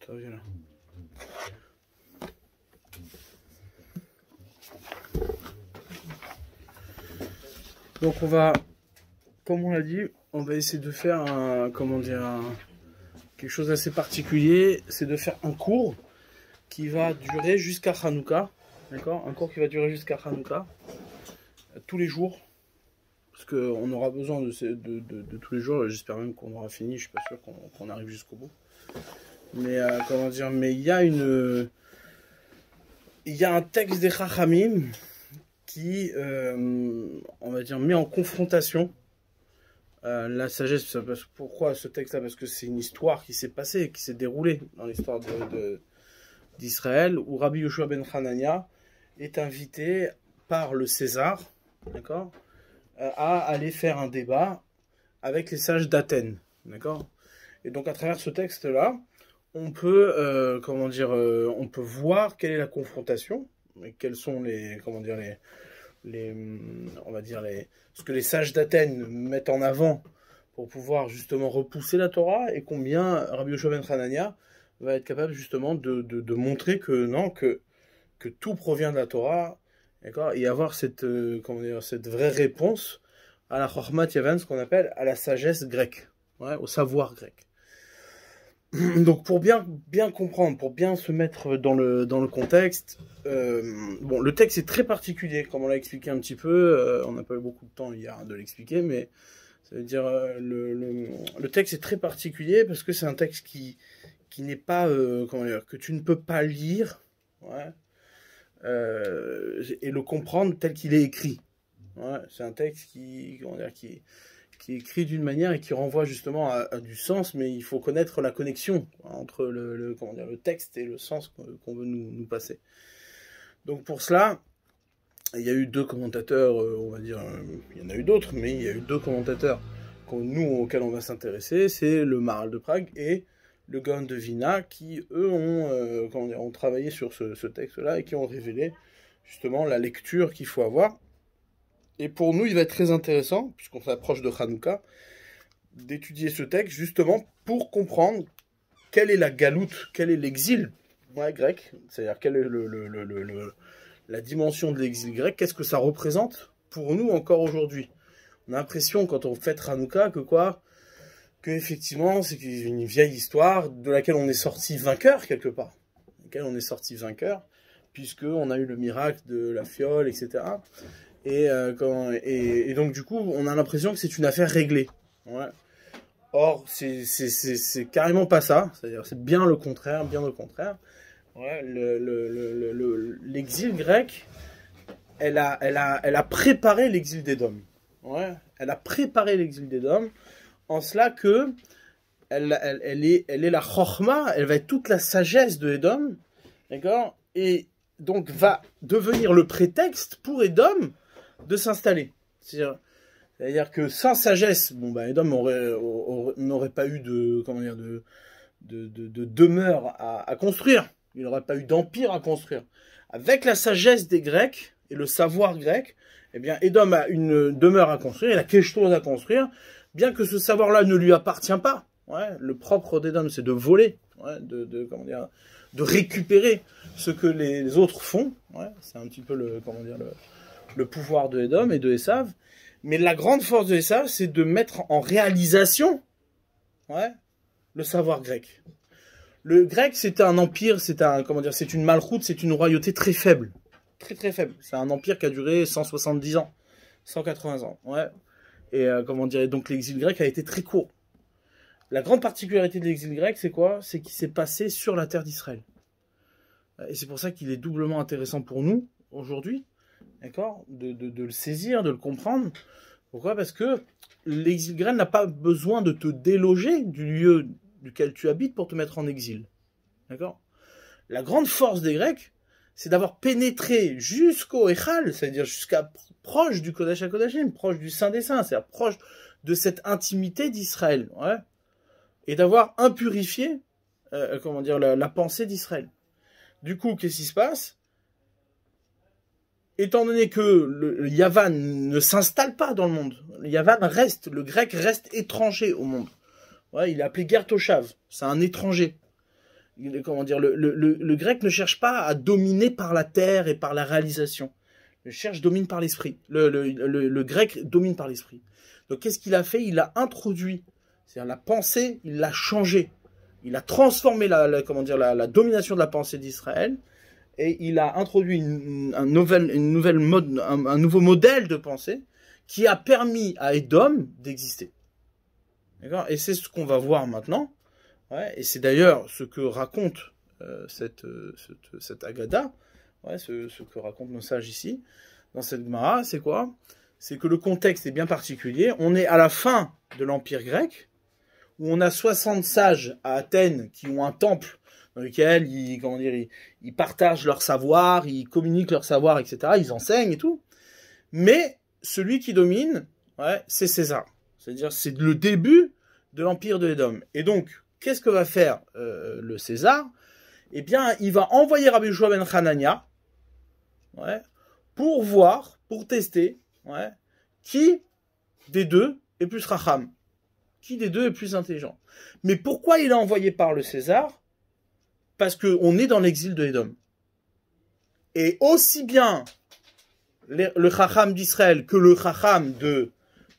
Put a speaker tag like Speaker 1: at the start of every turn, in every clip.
Speaker 1: Toi, viens là. Donc on va, comme on l'a dit, on va essayer de faire un, comment dire, quelque chose d'assez particulier, c'est de faire un cours qui va durer jusqu'à Hanouka, d'accord? Un cours qui va durer jusqu'à Hanouka, tous les jours, parce qu'on aura besoin de tous les jours, j'espère même qu'on aura fini, je suis pas sûr qu'on arrive jusqu'au bout. Mais comment dire, mais il y a un texte des Chachamim qui, on va dire, met en confrontation la sagesse. Pourquoi ce texte-là? Parce que c'est une histoire qui s'est passée, qui s'est déroulée dans l'histoire d'Israël, où Rabbi Yoshua ben Hanania est invité par le César, d'accord, à aller faire un débat avec les sages d'Athènes, d'accord. Et donc à travers ce texte-là, on peut, comment dire, on peut voir quelle est la confrontation, et quels sont les, comment dire, on va dire ce que les sages d'Athènes mettent en avant pour pouvoir justement repousser la Torah, et combien Rabbi Yoshua ben Hanania va être capable justement de montrer que non, que tout provient de la Torah, d'accord, et avoir cette, comment dire, cette vraie réponse à la Chochmat Yavan, ce qu'on appelle à la sagesse grecque, ouais, au savoir grec. Donc pour bien comprendre, pour bien se mettre dans le contexte, bon, le texte est très particulier, comme on l'a expliqué un petit peu, on n'a pas eu beaucoup de temps hier de l'expliquer, mais ça veut dire le texte est très particulier parce que c'est un texte qui n'est pas, comment dire, que tu ne peux pas lire, ouais, et le comprendre tel qu'il est écrit. Ouais, c'est un texte qui, comment dire, qui est écrit d'une manière et qui renvoie justement à du sens, mais il faut connaître la connexion entre comment dire, le texte et le sens qu'on veut nous passer. Donc pour cela, il y a eu deux commentateurs, on va dire, il y en a eu d'autres, mais il y a eu deux commentateurs auxquels on va s'intéresser, c'est le Maharal de Prague et le Gaon de Vilna, qui eux ont travaillé sur ce texte-là et qui ont révélé justement la lecture qu'il faut avoir. Et pour nous, il va être très intéressant, puisqu'on s'approche de Hanouka, d'étudier ce texte justement pour comprendre quelle est la galoute, quel est l'exil, ouais, grec, c'est-à-dire quelle est la dimension de l'exil grec, qu'est-ce que ça représente pour nous encore aujourd'hui. On a l'impression quand on fête Hanouka que effectivement c'est une vieille histoire de laquelle on est sorti vainqueur quelque part, puisqu'on a eu le miracle de la fiole, etc. Et donc du coup, on a l'impression que c'est une affaire réglée. Ouais. Or, c'est carrément pas ça. C'est-à-dire, c'est bien le contraire, Ouais, l'exil grec, elle a préparé l'exil d'Édom. Ouais. Elle a préparé l'exil d'Édom en cela que elle est la chokhma, elle va être toute la sagesse de Édom, d'accord, et donc va devenir le prétexte pour Édom de s'installer. C'est-à-dire que sans sagesse, bon, bah, Édom n'aurait pas eu de demeure à construire. Il n'aurait pas eu d'empire à construire. Avec la sagesse des Grecs et le savoir grec, eh bien, Édom a une demeure à construire, il a quelque chose à construire, bien que ce savoir-là ne lui appartient pas. Ouais, le propre d'Édom, c'est de voler, ouais, de récupérer ce que les autres font. Ouais, c'est un petit peu le pouvoir de Édom et de Esav. Mais la grande force de Esav, c'est de mettre en réalisation, ouais, le savoir grec. Le grec, c'est un empire, c'est une malchoute, c'est une royauté très faible. Très très faible. C'est un empire qui a duré 170 ans, 180 ans. Ouais. Et donc l'exil grec a été très court. La grande particularité de l'exil grec, c'est quoi? C'est qu'il s'est passé sur la terre d'Israël. Et c'est pour ça qu'il est doublement intéressant pour nous, aujourd'hui, d'accord, de le saisir, de le comprendre. Pourquoi? Parce que l'exil grec n'a pas besoin de te déloger du lieu duquel tu habites pour te mettre en exil. D'accord? La grande force des Grecs, c'est d'avoir pénétré jusqu'au Echal, c'est-à-dire jusqu'à proche du Kodesh HaKodashim, proche du Saint des Saints, c'est-à-dire proche de cette intimité d'Israël, ouais, et d'avoir impurifié, la pensée d'Israël. Du coup, qu'est-ce qui se passe? Étant donné que le Yavan ne s'installe pas dans le monde, le grec reste étranger au monde. Ouais, il est appelé Gertoshav, c'est un étranger. comment dire, le grec ne cherche pas à dominer par la terre et par la réalisation. Domine par l'esprit. Le grec domine par l'esprit. Donc qu'est-ce qu'il a fait? Il a introduit, c'est-à-dire la pensée, il l'a changée. Il a transformé la domination de la pensée d'Israël et il a introduit un nouveau modèle de pensée qui a permis à Édom d'exister. D'accord? Et c'est ce qu'on va voir maintenant. Ouais, et c'est d'ailleurs ce que raconte cette Agada, ouais, ce que racontent nos sages ici, dans cette Gemara, c'est quoi? C'est que le contexte est bien particulier. On est à la fin de l'Empire grec, où on a 60 sages à Athènes qui ont un temple dans lequel ils partagent leur savoir, ils communiquent leur savoir, etc. Ils enseignent et tout. Mais celui qui domine, ouais, c'est César. C'est-à-dire, c'est le début de l'Empire de Édom. Et donc, qu'est-ce que va faire le César? Eh bien, il va envoyer Rabbi Yoshua ben Hanania, ouais, pour voir, pour tester, ouais, qui des deux est plus racham, qui des deux est plus intelligent. Mais pourquoi il est envoyé par le César? Parce qu'on est dans l'exil de Édom. Et aussi bien le racham d'Israël que le racham de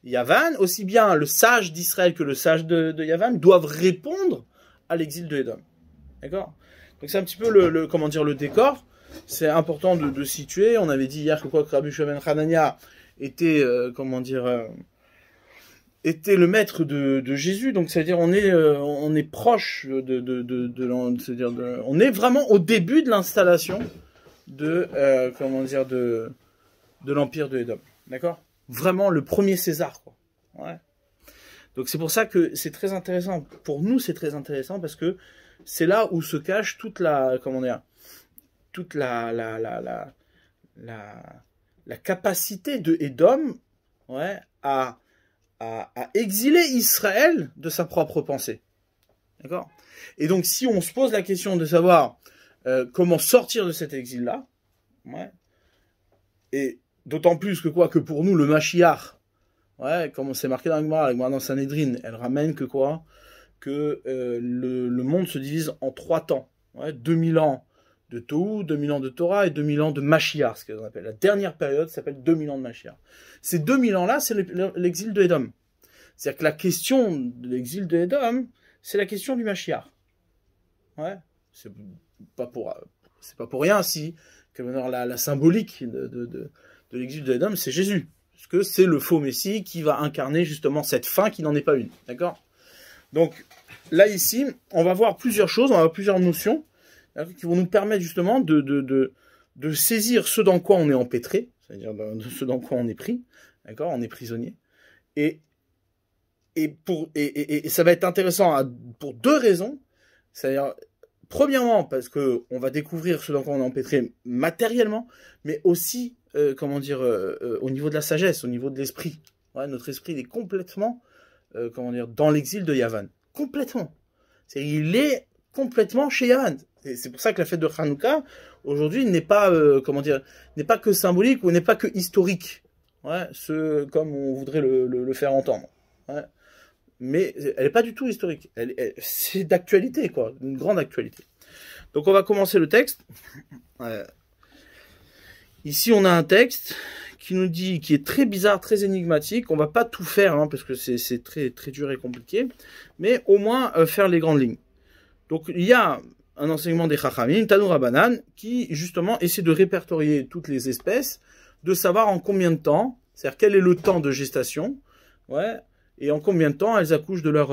Speaker 1: Yavan, aussi bien le sage d'Israël que le sage de Yavan doivent répondre à l'exil de Édom. D'accord? Donc c'est un petit peu le décor. C'est important de situer. On avait dit hier que Rabbi Yoshua ben Hanania était était le maître de Jésus. Donc c'est-à-dire on est proche on est vraiment au début de l'installation de l'empire de Édom. D'accord? Vraiment le premier César, quoi. Ouais. Donc c'est pour ça que c'est très intéressant. Pour nous, c'est très intéressant parce que c'est là où se cache toute la capacité de Édom, ouais, à exiler Israël de sa propre pensée. D'accord? Et donc si on se pose la question de savoir comment sortir de cet exil-là, ouais, et d'autant plus que que pour nous, le Mashiach, ouais, comme c'est marqué dans la Gemara dans Sanhedrin, elle ramène que le monde se divise en 3 temps. Ouais, 2000 ans de Tohu, 2000 ans de Torah et 2000 ans de Mashiach, ce qu'on appelle. La dernière période s'appelle 2000 ans de Mashiach. Ces 2000 ans-là, c'est l'exil de Édom. C'est-à-dire que la question de l'exil de Édom, c'est la question du Mashiach. Ouais, c'est pas pour rien si la symbolique de l'exil de Édom, c'est Jésus. Parce que c'est le faux Messie qui va incarner justement cette fin qui n'en est pas une. D'accord? Donc, là, ici, on va voir plusieurs choses, on va voir plusieurs notions qui vont nous permettre justement de saisir ce dans quoi on est empêtré, c'est-à-dire de ce dans quoi on est pris. D'accord? On est prisonnier. Et ça va être intéressant pour 2 raisons. C'est-à-dire, premièrement, parce qu'on va découvrir ce dans quoi on est empêtré matériellement, mais aussi au niveau de la sagesse, au niveau de l'esprit. Ouais, notre esprit il est complètement, dans l'exil de Yavan. Complètement. Il est complètement chez Yavan. C'est pour ça que la fête de Hanouka, aujourd'hui, n'est pas, n'est pas que symbolique ou n'est pas que historique. Ouais, comme on voudrait le faire entendre. Ouais. Mais elle n'est pas du tout historique. C'est d'actualité, quoi. Une grande actualité. Donc on va commencer le texte. Ici, on a un texte qui nous dit, qui est très bizarre, très énigmatique. On va pas tout faire, hein, parce que c'est très, très dur et compliqué. Mais au moins, faire les grandes lignes. Donc, il y a un enseignement des Chachamim, Tanu Rabbanan, qui, justement, essaie de répertorier toutes les espèces, de savoir en combien de temps, c'est-à-dire quel est le temps de gestation, ouais, et en combien de temps elles accouchent de leur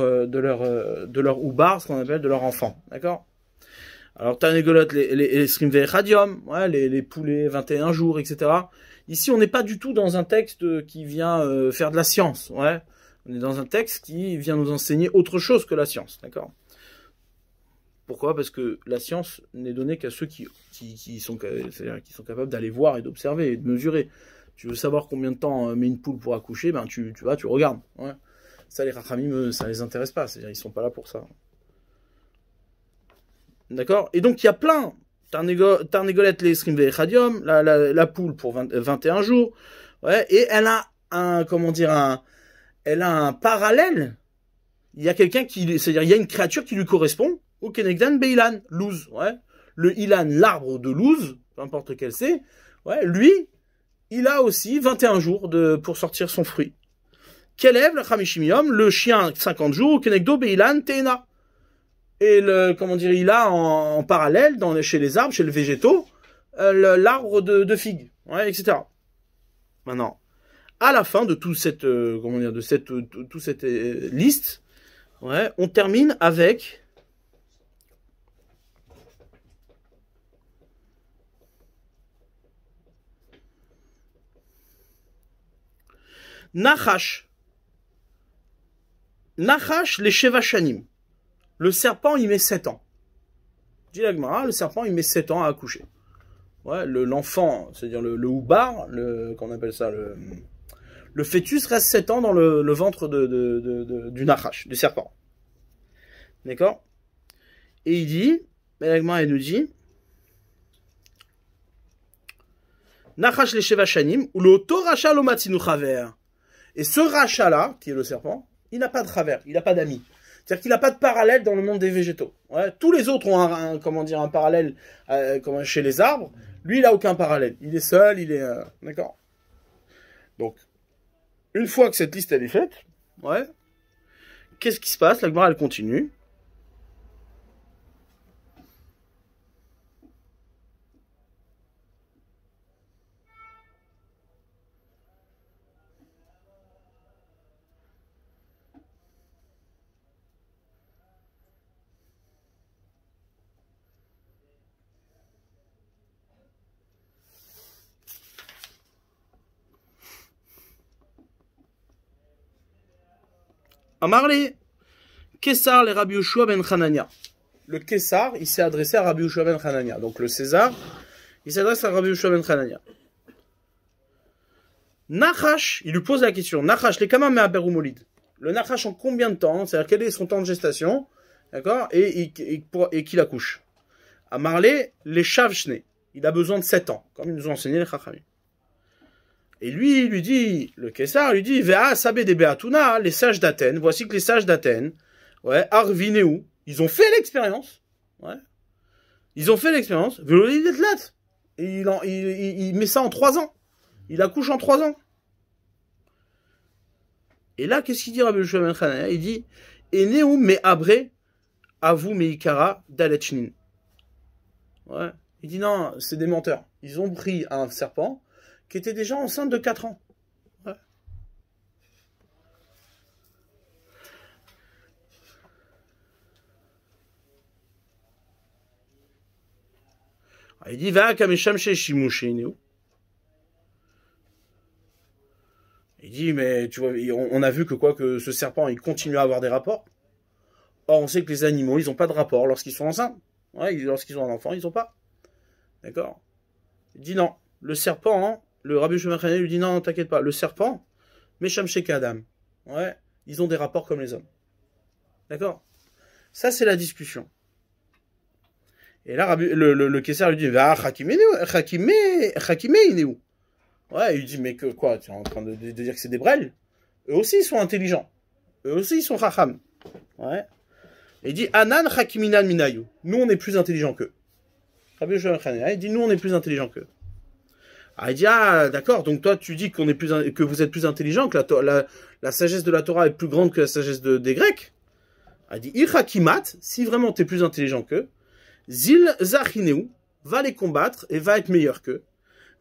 Speaker 1: oubar, ce qu'on appelle de leur enfant. D'accord? Alors, Tanegolot, les Srimve Radium, ouais, les poulets 21 jours, etc. Ici, on n'est pas du tout dans un texte qui vient faire de la science, ouais. On est dans un texte qui vient nous enseigner autre chose que la science, d'accord? Pourquoi? Parce que la science n'est donnée qu'à ceux qui sont capables d'aller voir et d'observer et de mesurer. Tu veux savoir combien de temps met une poule pour accoucher, ben tu regardes, ouais. Ça, les Rachamim, ça les intéresse pas, c'est-à-dire ils sont pas là pour ça. D'accord? Et donc, il y a plein. Tarnégolette, les Srimve Chadium, la poule pour 21 jours. Ouais, et elle a elle a un parallèle. Il y a quelqu'un c'est-à-dire, il y a une créature qui lui correspond. ou Kenegdan Beilan, Luz, ouais. Le Ilan, l'arbre de Luz, peu importe lequel c'est, ouais, lui, il a aussi 21 jours pour sortir son fruit. Kelev, le Chamishimium, le chien 50 jours, Kenegdo Beilan Tena. Et il a en parallèle, chez les arbres, chez les végétaux, l'arbre de figues, ouais, etc. Maintenant, à la fin de toute cette liste, ouais, on termine avec Nachash. Nachash les Sheva Shanim. Le serpent, il met 7 ans. Dit la Gemara, le serpent, il met 7 ans à accoucher. Ouais, l'enfant, c'est-à-dire le houbar, qu'on appelle ça, le fœtus reste 7 ans dans le ventre du Nachash, du serpent. D'accord? Et il dit, la Gemara, elle nous dit, Nachash les Sheva Shanim, ou le Toracha lo matzinu chaver. Et ce rachat-là, qui est le serpent, il n'a pas de travers, il n'a pas d'amis. C'est-à-dire qu'il n'a pas de parallèle dans le monde des végétaux. Ouais, tous les autres ont un parallèle chez les arbres. Lui, il n'a aucun parallèle. Il est seul, il est... D'accord. Donc, une fois que cette liste elle est faite, ouais, qu'est-ce qui se passe? La Gemara, elle continue. Amarli, Kessar les Rabbi Yoshua ben Hanania. Le Kessar, il s'est adressé à Rabbi Yoshua ben Hanania. Donc le César, il s'adresse à Rabbi Yoshua ben Hanania. Nachash, il lui pose la question. Nachash, les Kamam Me'aber Molid. Le Nachash en combien de temps? C'est-à-dire quel est son temps de gestation? D'accord? Et qu'il accouche. Amarli, les Shavshne. Il a besoin de 7 ans, comme ils nous ont enseigné les Chachamim. Et lui, il lui dit, le Kessar, lui dit, Vea Sabé de Beatuna, les sages d'Athènes, voici que les sages d'Athènes, ouais, Arvineu, ils ont fait l'expérience, ouais, ils ont fait l'expérience, et il met ça en 3 ans, il accouche en 3 ans. Et là, qu'est-ce qu'il dit Rabbi Yoshua ben Hanania? Il dit, Eneu me abré, avu meikara dalechnin. Ouais, il dit non, c'est des menteurs. Ils ont pris un serpent, qui était déjà enceinte de 4 ans. Ouais. Il dit, va kamesham chez Shimushineu. Il dit, mais tu vois, on a vu que ce serpent, il continue à avoir des rapports. Or, on sait que les animaux, ils n'ont pas de rapport lorsqu'ils sont enceintes. Ouais, lorsqu'ils ont un enfant, ils n'ont pas. D'accord? Il dit non, le serpent, hein, le Rabbi Yoshua ben Hanania lui dit non, t'inquiète pas, le serpent, Mesham Sheke Adam. Ouais, ils ont des rapports comme les hommes. D'accord? Ça, c'est la discussion. Et là, le Kessar lui dit, va, Chakime Ineu. Ouais, il dit, mais que quoi, tu es en train de dire que c'est des brels? Eux aussi, ils sont intelligents. Eux aussi, ils sont chacham. Ouais. Et il dit, Anan Chakiminan Minayu. Nous, on est plus intelligents qu'eux. Rabbi Yoshua ben Hanania, il dit, nous, on est plus intelligents qu'eux. Ah, il dit, ah, d'accord, donc toi, tu dis que vous êtes plus intelligent, que la sagesse de la Torah est plus grande que la sagesse des Grecs. Ah, il dit, Ichakimat, si vraiment tu es plus intelligent qu'eux, Zil Zachineu, va les combattre et va être meilleur qu'eux.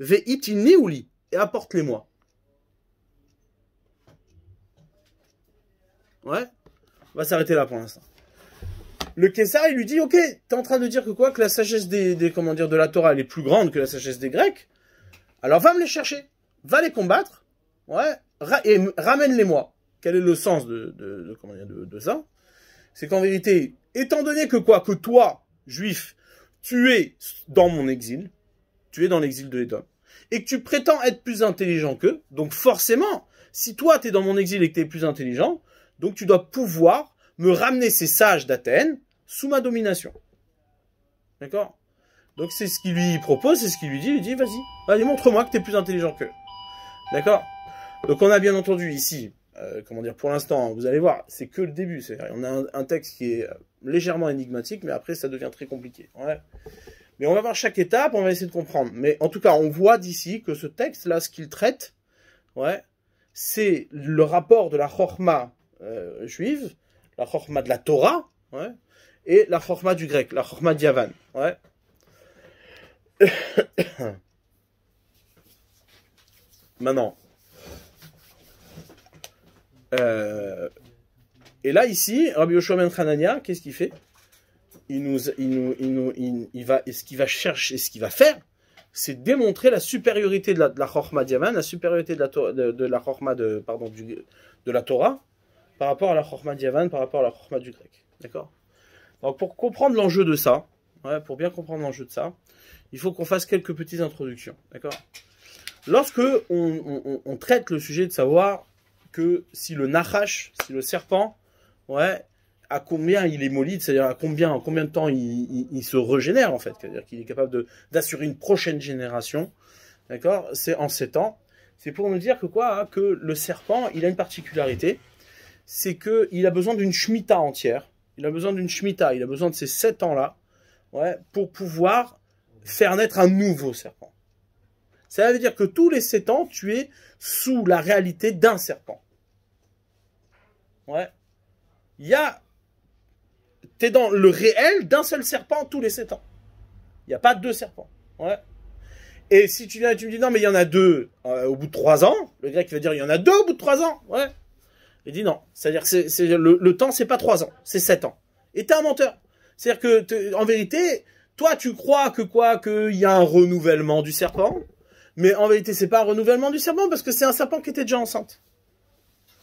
Speaker 1: Ve'iti Neuli, et apporte-les-moi. Ouais, on va s'arrêter là pour l'instant. Le Kessar, il lui dit, ok, t'es en train de dire que la sagesse de la Torah, elle est plus grande que la sagesse des Grecs. Alors va me les chercher, va les combattre, ouais, et ramène-les-moi. Quel est le sens de ça? C'est qu'en vérité, étant donné que toi, juif, tu es dans mon exil, tu es dans l'exil de Édom, et que tu prétends être plus intelligent qu'eux, donc forcément, si toi tu es dans mon exil et que tu es plus intelligent, donc tu dois pouvoir me ramener ces sages d'Athènes sous ma domination. D'accord? Donc c'est ce qu'il lui propose, c'est ce qu'il lui dit. Il lui dit, vas-y, montre-moi que tu es plus intelligent qu'eux. D'accord? Donc on a bien entendu ici, pour l'instant, vous allez voir, c'est que le début. On a un texte qui est légèrement énigmatique, mais après ça devient très compliqué. Ouais. Mais on va voir chaque étape, on va essayer de comprendre. Mais en tout cas, on voit d'ici que ce texte-là, ce qu'il traite, ouais, c'est le rapport de la chorma juive, la chorma de la Torah, ouais, et la chorma du grec, la chorma d'Yavan. Ouais. Maintenant. Et là, ici, Rabbi Yoshua ben Hanania, qu'est-ce qu'il fait? Ce qu'il va chercher, ce qu'il va faire, c'est démontrer la supériorité de la Chorma d'Yavan, la supériorité de la Chorma de la Torah, par rapport à la Chorma d'Yavan, par rapport à la Chorma du grec. D'accord? Donc, pour comprendre l'enjeu de ça, ouais, pour bien comprendre l'enjeu de ça, il faut qu'on fasse quelques petites introductions. D'accord? Lorsque on traite le sujet de savoir que si le Nachash, si le serpent, ouais, à combien il est molide, c'est-à-dire en combien de temps il se régénère en fait, c'est-à-dire qu'il est capable d'assurer une prochaine génération, d'accord? C'est en 7 ans. C'est pour nous dire que quoi, hein, que le serpent, il a une particularité, c'est qu'il a besoin d'une shemitah entière. Il a besoin d'une shemitah, il a besoin de ces 7 ans-là, ouais, pour pouvoir faire naître un nouveau serpent. Ça veut dire que tous les 7 ans, tu es sous la réalité d'un serpent. Ouais. T'es dans le réel d'un seul serpent tous les 7 ans. Il n'y a pas 2 serpents. Ouais. Et si tu viens et tu me dis, non, mais il y en a 2 au bout de 3 ans, le grec va dire, il y en a 2 au bout de 3 ans. Ouais. Il dit non. C'est-à-dire que le temps, c'est pas 3 ans, c'est 7 ans. Et t'es un menteur. C'est-à-dire que, en vérité, toi, tu crois qu'il y a un renouvellement du serpent, mais en vérité, c'est pas un renouvellement du serpent, parce que c'est un serpent qui était déjà enceinte.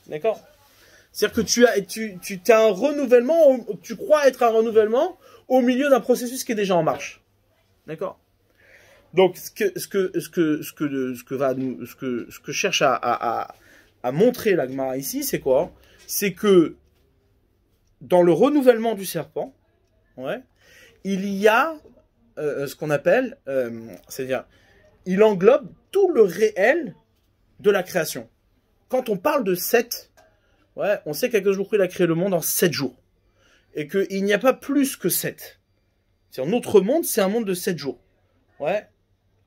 Speaker 1: D'accord? C'est-à-dire que tu as un renouvellement, tu crois être un renouvellement au milieu d'un processus qui est déjà en marche. D'accord? Donc, ce que cherche à montrer la Gemara ici, c'est quoi? C'est que dans le renouvellement du serpent, ouais, il y a ce qu'on appelle, c'est-à-dire, il englobe tout le réel de la création. Quand on parle de 7, ouais, on sait qu'Akadosh Baruch Hu, il a créé le monde en 7 jours. Et qu'il n'y a pas plus que 7. C'est-à-dire, notre monde, c'est un monde de 7 jours. Ouais.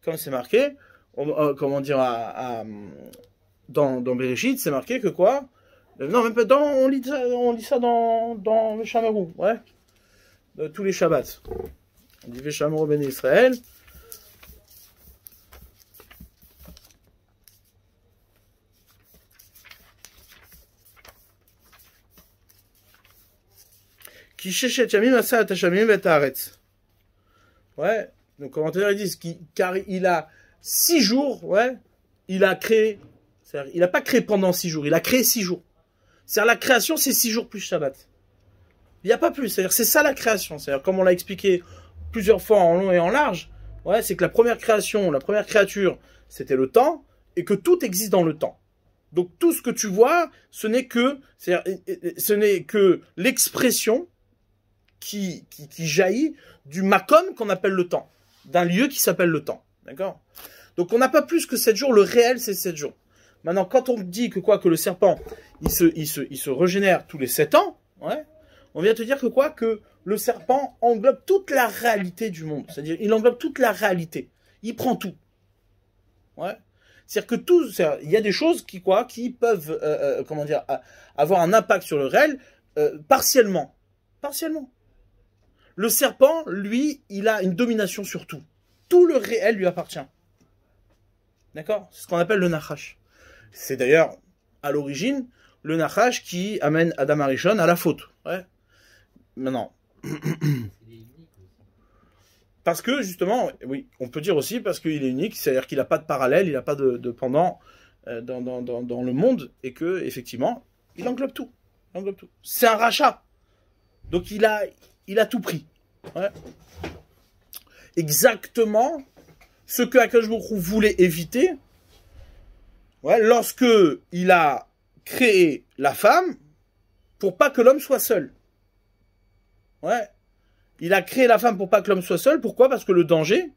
Speaker 1: Comme c'est marqué, comment dire, dans Bereshit, c'est marqué que quoi? Non, même pas on lit ça dans le Shamarou, ouais. Tous les Shabbats. On dit Veshamarou ben Israël. Qui shechet yamim asa et hashamim et haaretz. Ouais. Donc, commentateurs ils disent car il a 6 jours, ouais, il a créé. C'est-à-dire, il n'a pas créé pendant 6 jours, il a créé 6 jours. C'est-à-dire, la création, c'est 6 jours plus Shabbat. Il n'y a pas plus. C'est-à-dire, c'est ça la création. C'est-à-dire, comme on l'a expliqué plusieurs fois en long et en large, ouais, c'est que la première création, la première créature, c'était le temps, et que tout existe dans le temps. Donc, tout ce que tu vois, ce n'est que l'expression qui jaillit du makom qu'on appelle le temps, d'un lieu qui s'appelle le temps, d'accord? Donc on n'a pas plus que 7 jours, le réel c'est 7 jours. Maintenant, quand on dit que le serpent, il se régénère tous les 7 ans, ouais, on vient te dire que le serpent englobe toute la réalité du monde, c'est-à-dire il englobe toute la réalité, il prend tout, ouais. C'est-à-dire que il y a des choses qui peuvent, comment dire, avoir un impact sur le réel, partiellement. Le serpent, lui, il a une domination sur tout. Tout le réel lui appartient. D'accord? C'est ce qu'on appelle le Nachash. C'est d'ailleurs, à l'origine, le Nachash qui amène Adam Arishon à la faute. Ouais. Maintenant. Parce que, justement, oui, on peut dire aussi parce qu'il est unique, c'est-à-dire qu'il n'a pas de parallèle, il n'a pas de pendant dans le monde, et que, effectivement, il englobe tout. C'est un rachat. Donc, il a tout pris. Ouais. Exactement ce que Akadosh Baruch Hu voulait éviter, ouais, lorsque il a créé la femme pour pas que l'homme soit seul. Ouais. Il a créé la femme pour pas que l'homme soit seul. Pourquoi? Parce que le danger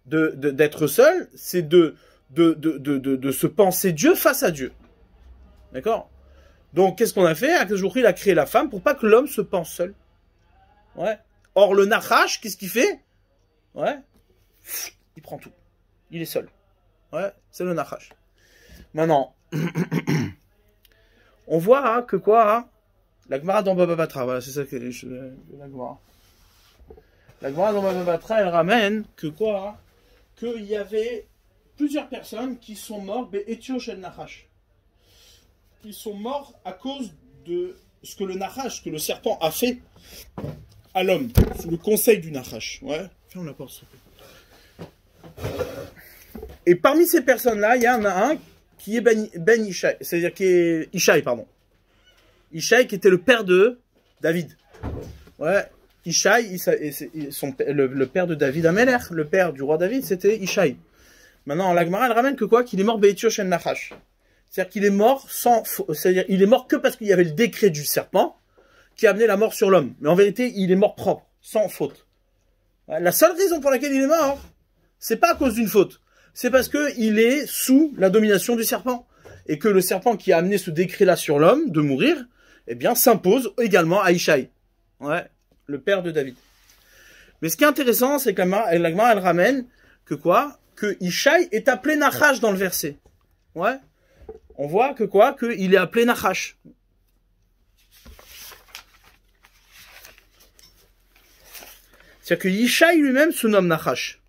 Speaker 1: d'être seul, c'est de se penser Dieu face à Dieu. D'accord? Donc, qu'est-ce qu'on a fait? Akadosh Baruch Hu, il a créé la femme pour pas que l'homme se pense seul. Ouais. Or, le Nachash, qu'est-ce qu'il fait? Ouais. Il prend tout. Il est seul. Ouais, c'est le Nachash. Maintenant, on voit hein, que quoi hein, la Gemara dans Baba Batra, voilà, c'est ça que la Gemara. La Gemara dans Baba Batra, elle ramène que quoi hein, qu'il y avait plusieurs personnes qui sont mortes, Be'etio shel Nachash. Ils sont morts à cause de ce que le Nachash, que le serpent a fait à l'homme, sous le conseil du Nachash. Ouais, ferme la porte, s'il te plaît. Et parmi ces personnes-là, il y en a un qui est Ben Ishaï, c'est-à-dire qui est Ishaï, pardon. Ishaï qui était le père de David. Ouais, Ishaï, le père de David Améler, le père du roi David, c'était Ishaï. Maintenant, la Gemara, elle ramène que quoi? Qu'il est mort Be'etio shel Nachash. C'est-à-dire qu'il est mort c'est-à-dire il est mort que parce qu'il y avait le décret du serpent qui a amené la mort sur l'homme. Mais en vérité, il est mort propre, sans faute. La seule raison pour laquelle il est mort, c'est pas à cause d'une faute. C'est parce que il est sous la domination du serpent. Et que le serpent qui a amené ce décret-là sur l'homme, de mourir, eh bien, s'impose également à Ishaï. Ouais, le père de David. Mais ce qui est intéressant, c'est que la Gemara, elle ramène que quoi? Que Ishaï est appelé Nachash dans le verset. Ouais. On voit que quoi? Qu'il est appelé Nachash. C'est-à-dire que Ishaï lui-même se nomme Nachash.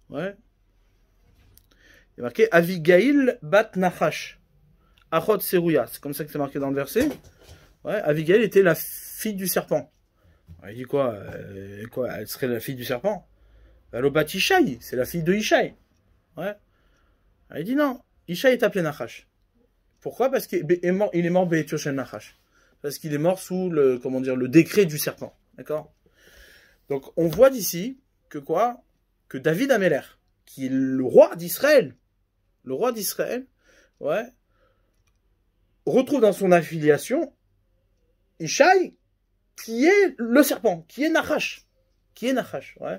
Speaker 1: Ouais. Il y a marqué Avigail bat Nachash. Achot Serouya. C'est comme ça que c'est marqué dans le verset. Ouais, Avigail était la fille du serpent. Il dit quoi? Elle serait la fille du serpent? Alobat Ishaï, c'est la fille de Ishaï. Ouais. Il dit non, Ishaï est appelé Nachash. Pourquoi? Parce qu'il est mort Be'etio shel Nachash. Parce qu'il est mort sous le, comment dire, le décret du serpent. D'accord? Donc, on voit d'ici que quoi? Que David Améler, qui est le roi d'Israël, ouais, retrouve dans son affiliation Ishaï, qui est le serpent, qui est Nachash. Ouais.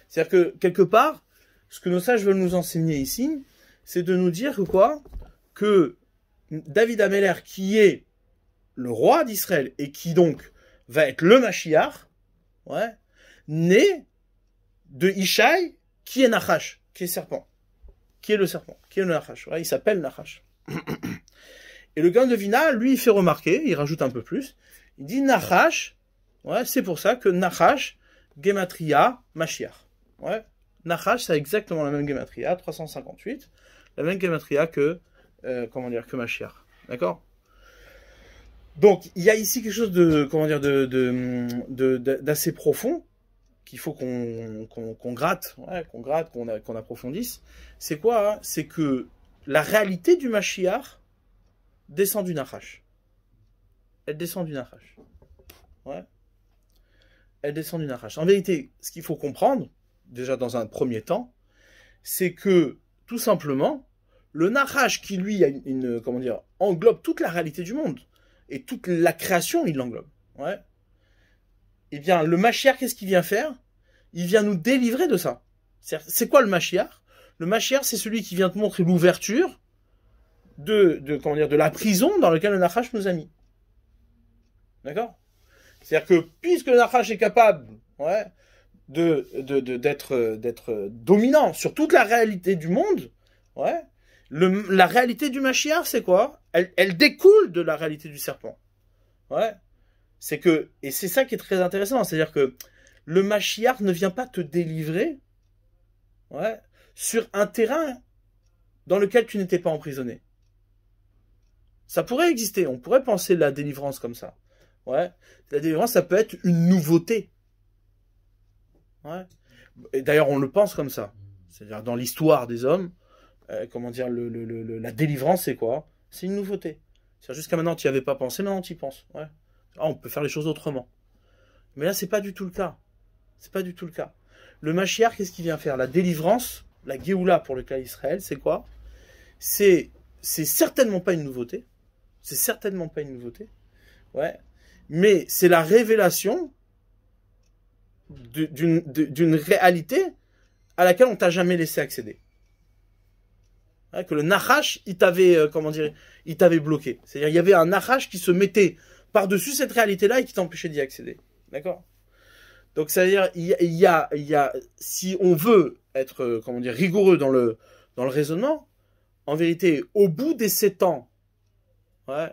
Speaker 1: C'est-à-dire que, quelque part, ce que nos sages veulent nous enseigner ici, c'est de nous dire que quoi? Que David Améler, qui est le roi d'Israël, et qui donc va être le Mashiach, ouais, né de Ishaï, qui est Nachash, qui est serpent, qui est le serpent, qui est le Nachash. Ouais, il s'appelle Nachash. Et le Gaon de Vina, lui, il fait remarquer, il rajoute un peu plus, il dit Nachash, ouais, c'est pour ça que Nachash, Gematria, Mashiach. Ouais, Nachash, c'est exactement la même Gematria, 358, la même Gematria que, que Mashiach. D'accord? Donc, il y a ici quelque chose de, d'assez profond, qu'il faut qu'on gratte, ouais, qu'on approfondisse. C'est quoi? Hein? C'est que la réalité du Mashiach descend du Nachash. Elle descend du Nachash. Ouais. Elle descend du Nachash. En vérité, ce qu'il faut comprendre, déjà dans un premier temps, c'est que, tout simplement, le Nachash qui, lui, a englobe toute la réalité du monde. Et toute la création, il l'englobe. Ouais. Eh bien, le Mashiach, qu'est-ce qu'il vient faire? Il vient nous délivrer de ça. C'est quoi le Mashiach? Le Mashiach, c'est celui qui vient te montrer l'ouverture de la prison dans laquelle le Nachash nous a mis. D'accord? C'est-à-dire que, puisque le Nachash est capable, ouais, d'être dominant sur toute la réalité du monde, ouais, la réalité du Mashiach, c'est quoi? Elle découle de la réalité du serpent. Ouais. Et c'est ça qui est très intéressant, c'est-à-dire que le Mashiach ne vient pas te délivrer, ouais, sur un terrain dans lequel tu n'étais pas emprisonné. Ça pourrait exister, on pourrait penser la délivrance comme ça. Ouais. La délivrance, ça peut être une nouveauté. Ouais. Et d'ailleurs, on le pense comme ça. C'est-à-dire, dans l'histoire des hommes, la délivrance, c'est quoi? C'est une nouveauté. Jusqu'à maintenant, tu n'y avais pas pensé, maintenant tu y penses. Ouais. On peut faire les choses autrement. Mais là, c'est pas du tout le cas. C'est pas du tout le cas. Le Mashiach, qu'est-ce qu'il vient faire? La délivrance, la Géoula pour le cas d'Israël, c'est quoi? C'est certainement pas une nouveauté. C'est certainement pas une nouveauté. Ouais. Mais c'est la révélation d'une réalité à laquelle on t'a jamais laissé accéder. Ouais, que le Nachash, il t'avait, comment dire, il t'avait bloqué. C'est-à-dire, il y avait un Nachash qui se mettait par-dessus cette réalité-là et qui t'empêchait d'y accéder. D'accord? Donc, c'est-à-dire, il y a, si on veut être, comment dire, rigoureux dans le raisonnement, en vérité, au bout des 7 ans, ouais,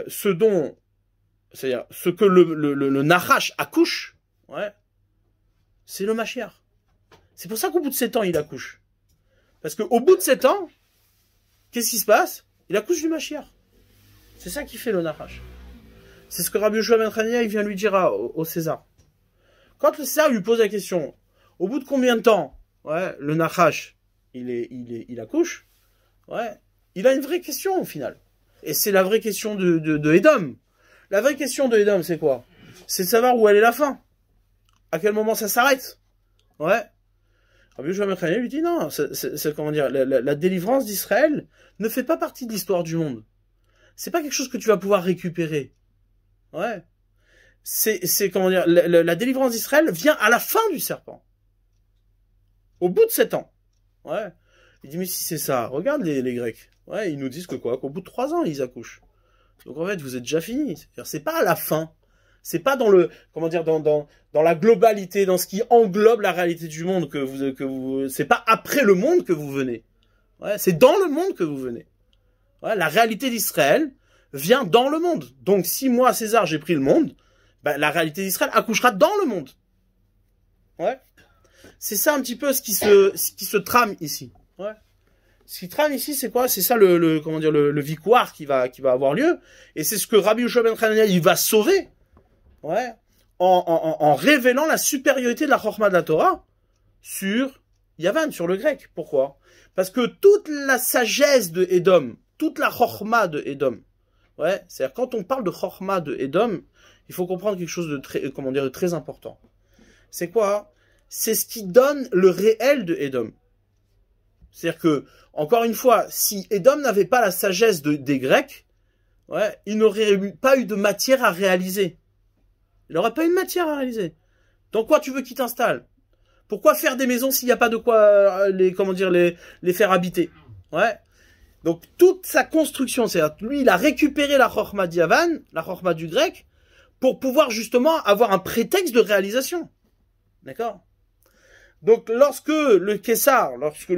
Speaker 1: c'est-à-dire, ce que le Nachash accouche, ouais, c'est le Mashiach. C'est pour ça qu'au bout de 7 ans, il accouche. Parce qu'au bout de 7 ans, qu'est-ce qui se passe? Il accouche du Mashiach. C'est ça qui fait le Nachash. C'est ce que Rabbi Yoshua ben Chananya, il vient lui dire au César. Quand le César lui pose la question, au bout de combien de temps, ouais, le Nachash, il accouche, ouais, il a une vraie question au final. Et c'est la vraie question de Edom. La vraie question de Edom, c'est quoi? C'est de savoir où elle est la fin. À quel moment ça s'arrête? Ouais. Rabbi Yoshua ben Chananya lui dit non, c'est comment dire, la délivrance d'Israël ne fait pas partie de l'histoire du monde. C'est pas quelque chose que tu vas pouvoir récupérer. Ouais. C'est comment dire, la délivrance d'Israël vient à la fin du serpent. Au bout de 7 ans. Ouais. Il dit, mais si c'est ça, regarde les Grecs. Ouais, ils nous disent que quoi? Qu'au bout de 3 ans, ils accouchent. Donc en fait, vous êtes déjà fini. C'est pas à la fin. C'est pas dans le, comment dire, dans la globalité, dans ce qui englobe la réalité du monde que vous, c'est pas après le monde que vous venez. Ouais, c'est dans le monde que vous venez. Ouais, la réalité d'Israël vient dans le monde. Donc si moi, César, j'ai pris le monde, ben, la réalité d'Israël accouchera dans le monde. Ouais. C'est ça un petit peu ce qui se trame ici. Ouais. Ce qui trame ici, c'est quoi? C'est ça comment dire, le victoire qui va avoir lieu. Et c'est ce que Rabbi Yoshua ben Chananya, il va sauver. Ouais. En révélant la supériorité de la Chorma de la Torah sur Yavan, sur le grec. Pourquoi? Parce que toute la sagesse de Edom, toute la Chorma de Edom, ouais, c'est-à-dire quand on parle de Chorma de Edom, il faut comprendre quelque chose de très, comment dire, de très important. C'est quoi? C'est ce qui donne le réel de Edom. C'est-à-dire que, encore une fois, si Edom n'avait pas la sagesse des Grecs, ouais, il n'aurait pas eu de matière à réaliser. Il n'aurait pas eu de matière à réaliser. Donc quoi tu veux qu'il t'installe? Pourquoi faire des maisons s'il n'y a pas de quoi les faire habiter? Ouais. Donc toute sa construction, c'est-à-dire lui, il a récupéré la Chorma d'Yavan, la Chorma du grec, pour pouvoir justement avoir un prétexte de réalisation. D'accord? Donc lorsque le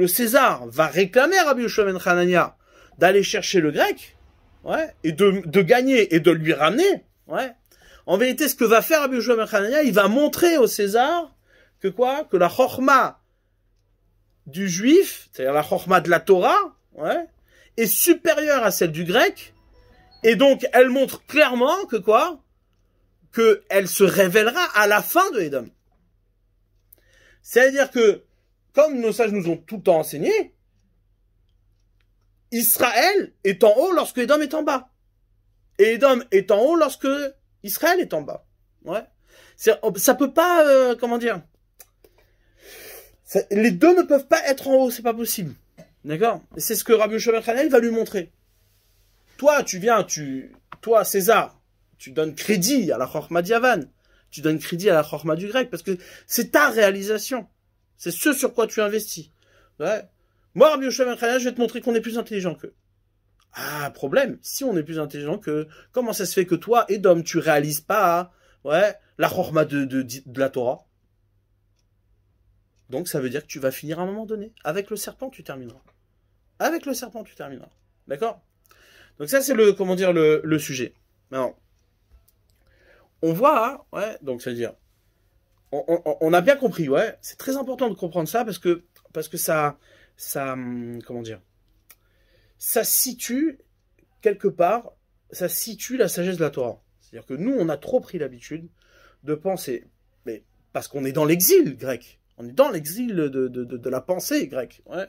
Speaker 1: César va réclamer à Rabbi Yoshua ben Chananya d'aller chercher le grec, ouais, et de gagner et de lui ramener, ouais, en vérité, ce que va faire Rabbi Yoshua ben Chananya, il va montrer au César que quoi? Que la Chorma du juif, c'est-à-dire la Chorma de la Torah, ouais, est supérieure à celle du grec, et donc elle montre clairement que quoi? Que elle se révélera à la fin de Edom. C'est-à-dire que, comme nos sages nous ont tout le temps enseigné, Israël est en haut lorsque Edom est en bas. Et Edom est en haut lorsque Israël est en bas. Ouais. Ça peut pas, comment dire, les deux ne peuvent pas être en haut, c'est pas possible. D'accord? C'est ce que Rabbi Yoshua ben Chananya va lui montrer. Toi, toi, César, tu donnes crédit à la Chorma d'Yavan. Tu donnes crédit à la Chorma du grec parce que c'est ta réalisation. C'est ce sur quoi tu investis. Ouais. Moi, Rabbi Yoshua ben Chananya, je vais te montrer qu'on est plus intelligent qu'eux. Ah, problème. Si on est plus intelligent qu'eux, comment ça se fait que toi, Edom, tu réalises pas, ouais, la Chorma de la Torah? Donc, ça veut dire que tu vas finir à un moment donné. Avec le serpent, tu termineras. Avec le serpent, tu termineras. D'accord? Donc ça, c'est le sujet. Maintenant, on voit, hein, ouais, donc c'est-à-dire, on a bien compris, ouais, c'est très important de comprendre ça parce que ça, comment dire, ça situe quelque part, ça situe la sagesse de la Torah. C'est-à-dire que nous, on a trop pris l'habitude de penser, mais parce qu'on est dans l'exil grec, on est dans l'exil de la pensée grecque, ouais,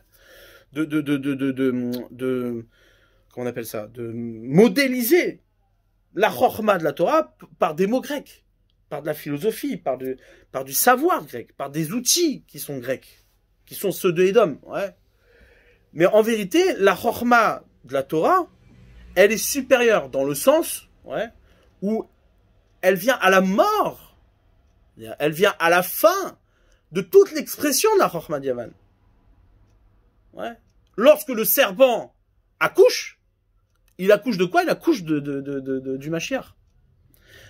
Speaker 1: comment on appelle ça, de modéliser la chorma de la Torah par des mots grecs, par de la philosophie, par du savoir grec, par des outils qui sont grecs, qui sont ceux de Edom, ouais. Mais en vérité, la chorma de la Torah, elle est supérieure dans le sens ouais, où elle vient à la mort, elle vient à la fin de toute l'expression de la Chokhmah de Yavan. Ouais. Lorsque le serpent accouche, il accouche de quoi? Il accouche du Mashiach.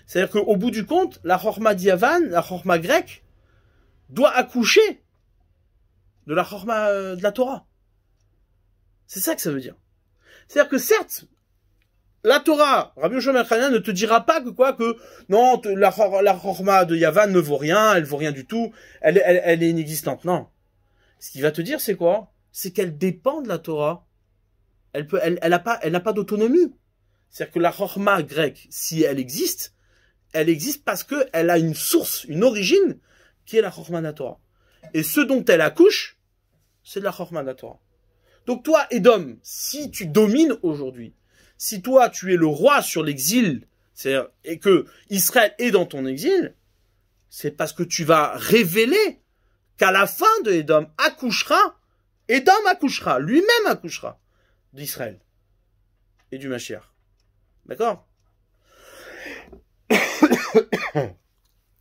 Speaker 1: C'est-à-dire qu'au bout du compte, la Chokhmah de Yavan, la Chokhmah grecque, doit accoucher de la Chokhmah de la Torah. C'est ça que ça veut dire. C'est-à-dire que certes, la Torah, Rabbi Yoshua ben Chanina ne te dira pas que non, la Chokhmah de Yavan ne vaut rien, elle vaut rien du tout, elle est inexistante. Non. Ce qu'il va te dire, c'est quoi? C'est qu'elle dépend de la Torah. Elle n'a pas d'autonomie. C'est-à-dire que la Chokhmah grecque, si elle existe parce qu'elle a une source, une origine, qui est la Chokhmah de la Torah. Et ce dont elle accouche, c'est de la Chokhmah de la Torah. Donc toi, Edom, si tu domines aujourd'hui, si toi tu es le roi sur l'exil, et que Israël est dans ton exil, c'est parce que tu vas révéler qu'à la fin de Edom accouchera, lui-même accouchera d'Israël et du Mashiach. D'accord?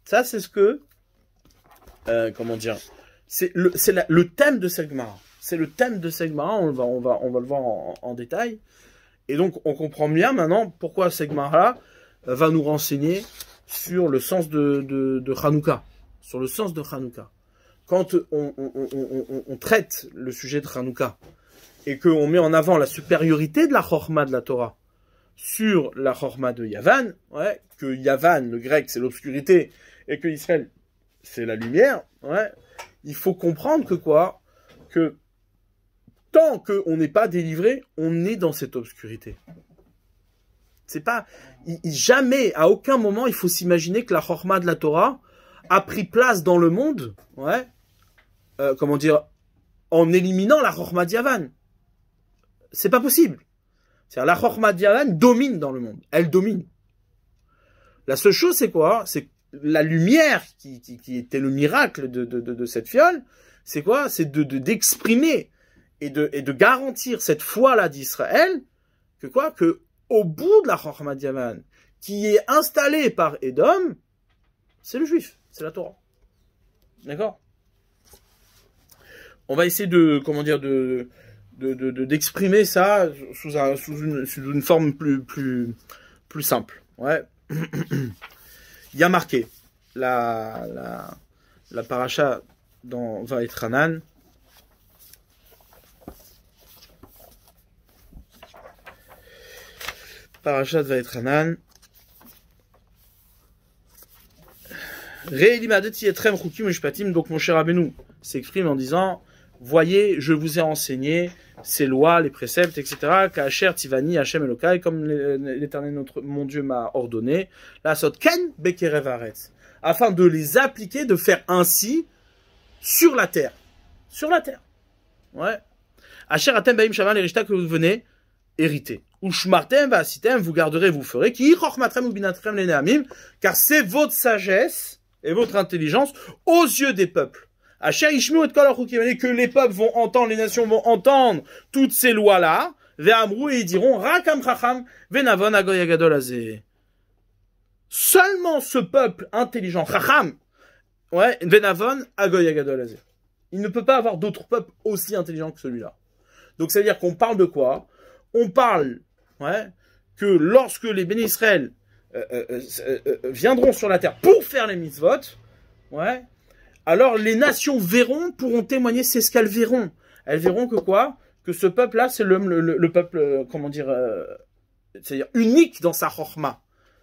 Speaker 1: Ça, c'est ce que, comment dire, c'est le thème de cette Gemara. C'est le thème de cette Gemara, on va le voir en détail. Et donc, on comprend bien maintenant pourquoi cette Gemara va nous renseigner sur le sens de Hanouka. Sur le sens de Hanouka. Quand on traite le sujet de Hanouka et qu'on met en avant la supériorité de la Chokhmah de la Torah sur la Chokhmah de Yavan, ouais, que Yavan, le grec, c'est l'obscurité et que Israël, c'est la lumière, ouais, il faut comprendre que tant qu'on n'est pas délivré, on est dans cette obscurité. C'est pas, jamais, à aucun moment, il faut s'imaginer que la Chokhmah de la Torah a pris place dans le monde, ouais, comment dire, en éliminant la Chokhmah de Yavan. C'est pas possible. C'est-à-dire, la Chokhmah de Yavan domine dans le monde. Elle domine. La seule chose, c'est quoi? C'est la lumière qui était le miracle de cette fiole. C'est quoi? C'est d'exprimer et de garantir cette foi-là d'Israël que au bout de la Chokhmah de Yavan, qui est installée par Edom, c'est le juif, c'est la Torah. D'accord? On va essayer d'exprimer ça sous une forme plus simple. Ouais. Il y a marqué la paracha dans Vaïtranan. Parachat Vaïtranan. Donc mon cher Rabbeinu s'exprime en disant: voyez, je vous ai enseigné ces lois, les préceptes, etc. Ka'asher tivani Hashem Elokai, comme l'Éternel mon Dieu m'a ordonné, la sot ken bekerev haaretz, afin de les appliquer, de faire ainsi sur la terre. Sur la terre. Ouais. Asher atem baim shavan l'erishta, que vous venez hériter. Ushmartem va'asitem, vous garderez, vous ferez. Ki chokhmatrem ubinatrem leneamim, car c'est votre sagesse et votre intelligence aux yeux des peuples. Que les peuples vont entendre, les nations vont entendre toutes ces lois-là, et ils diront Rakam Chacham Venavon Agoy Agadol Azeh. Seulement ce peuple intelligent, Chacham, ouais, Venavon Agoy Agadol Azeh. Il ne peut pas avoir d'autres peuples aussi intelligents que celui-là. Donc ça veut dire qu'on parle de quoi? On parle, ouais, que lorsque les bénis Israël viendront sur la terre pour faire les mitzvot, ouais, alors les nations pourront témoigner, c'est ce qu'elles verront. Elles verront que ce peuple-là, c'est le peuple, comment dire, c'est-à-dire unique dans sa chokhmah.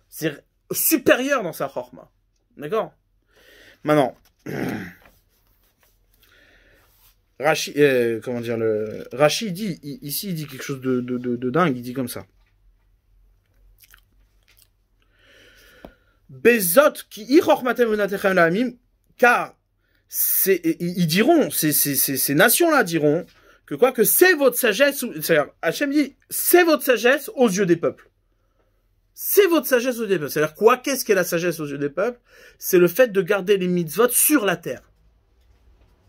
Speaker 1: C'est supérieur dans sa chokhmah. D'accord? Maintenant, Rashi, comment dire, Rashi dit, ici, il dit quelque chose de dingue, il dit comme ça. Bezot ki i chokhmatem venatechem la'amim, car ils diront, ces nations-là diront que c'est votre sagesse, c'est-à-dire, Hachem dit, c'est votre sagesse aux yeux des peuples. C'est votre sagesse aux yeux des peuples. C'est-à-dire quoi? Qu'est-ce qu'est la sagesse aux yeux des peuples? C'est le fait de garder les mitzvot sur la terre.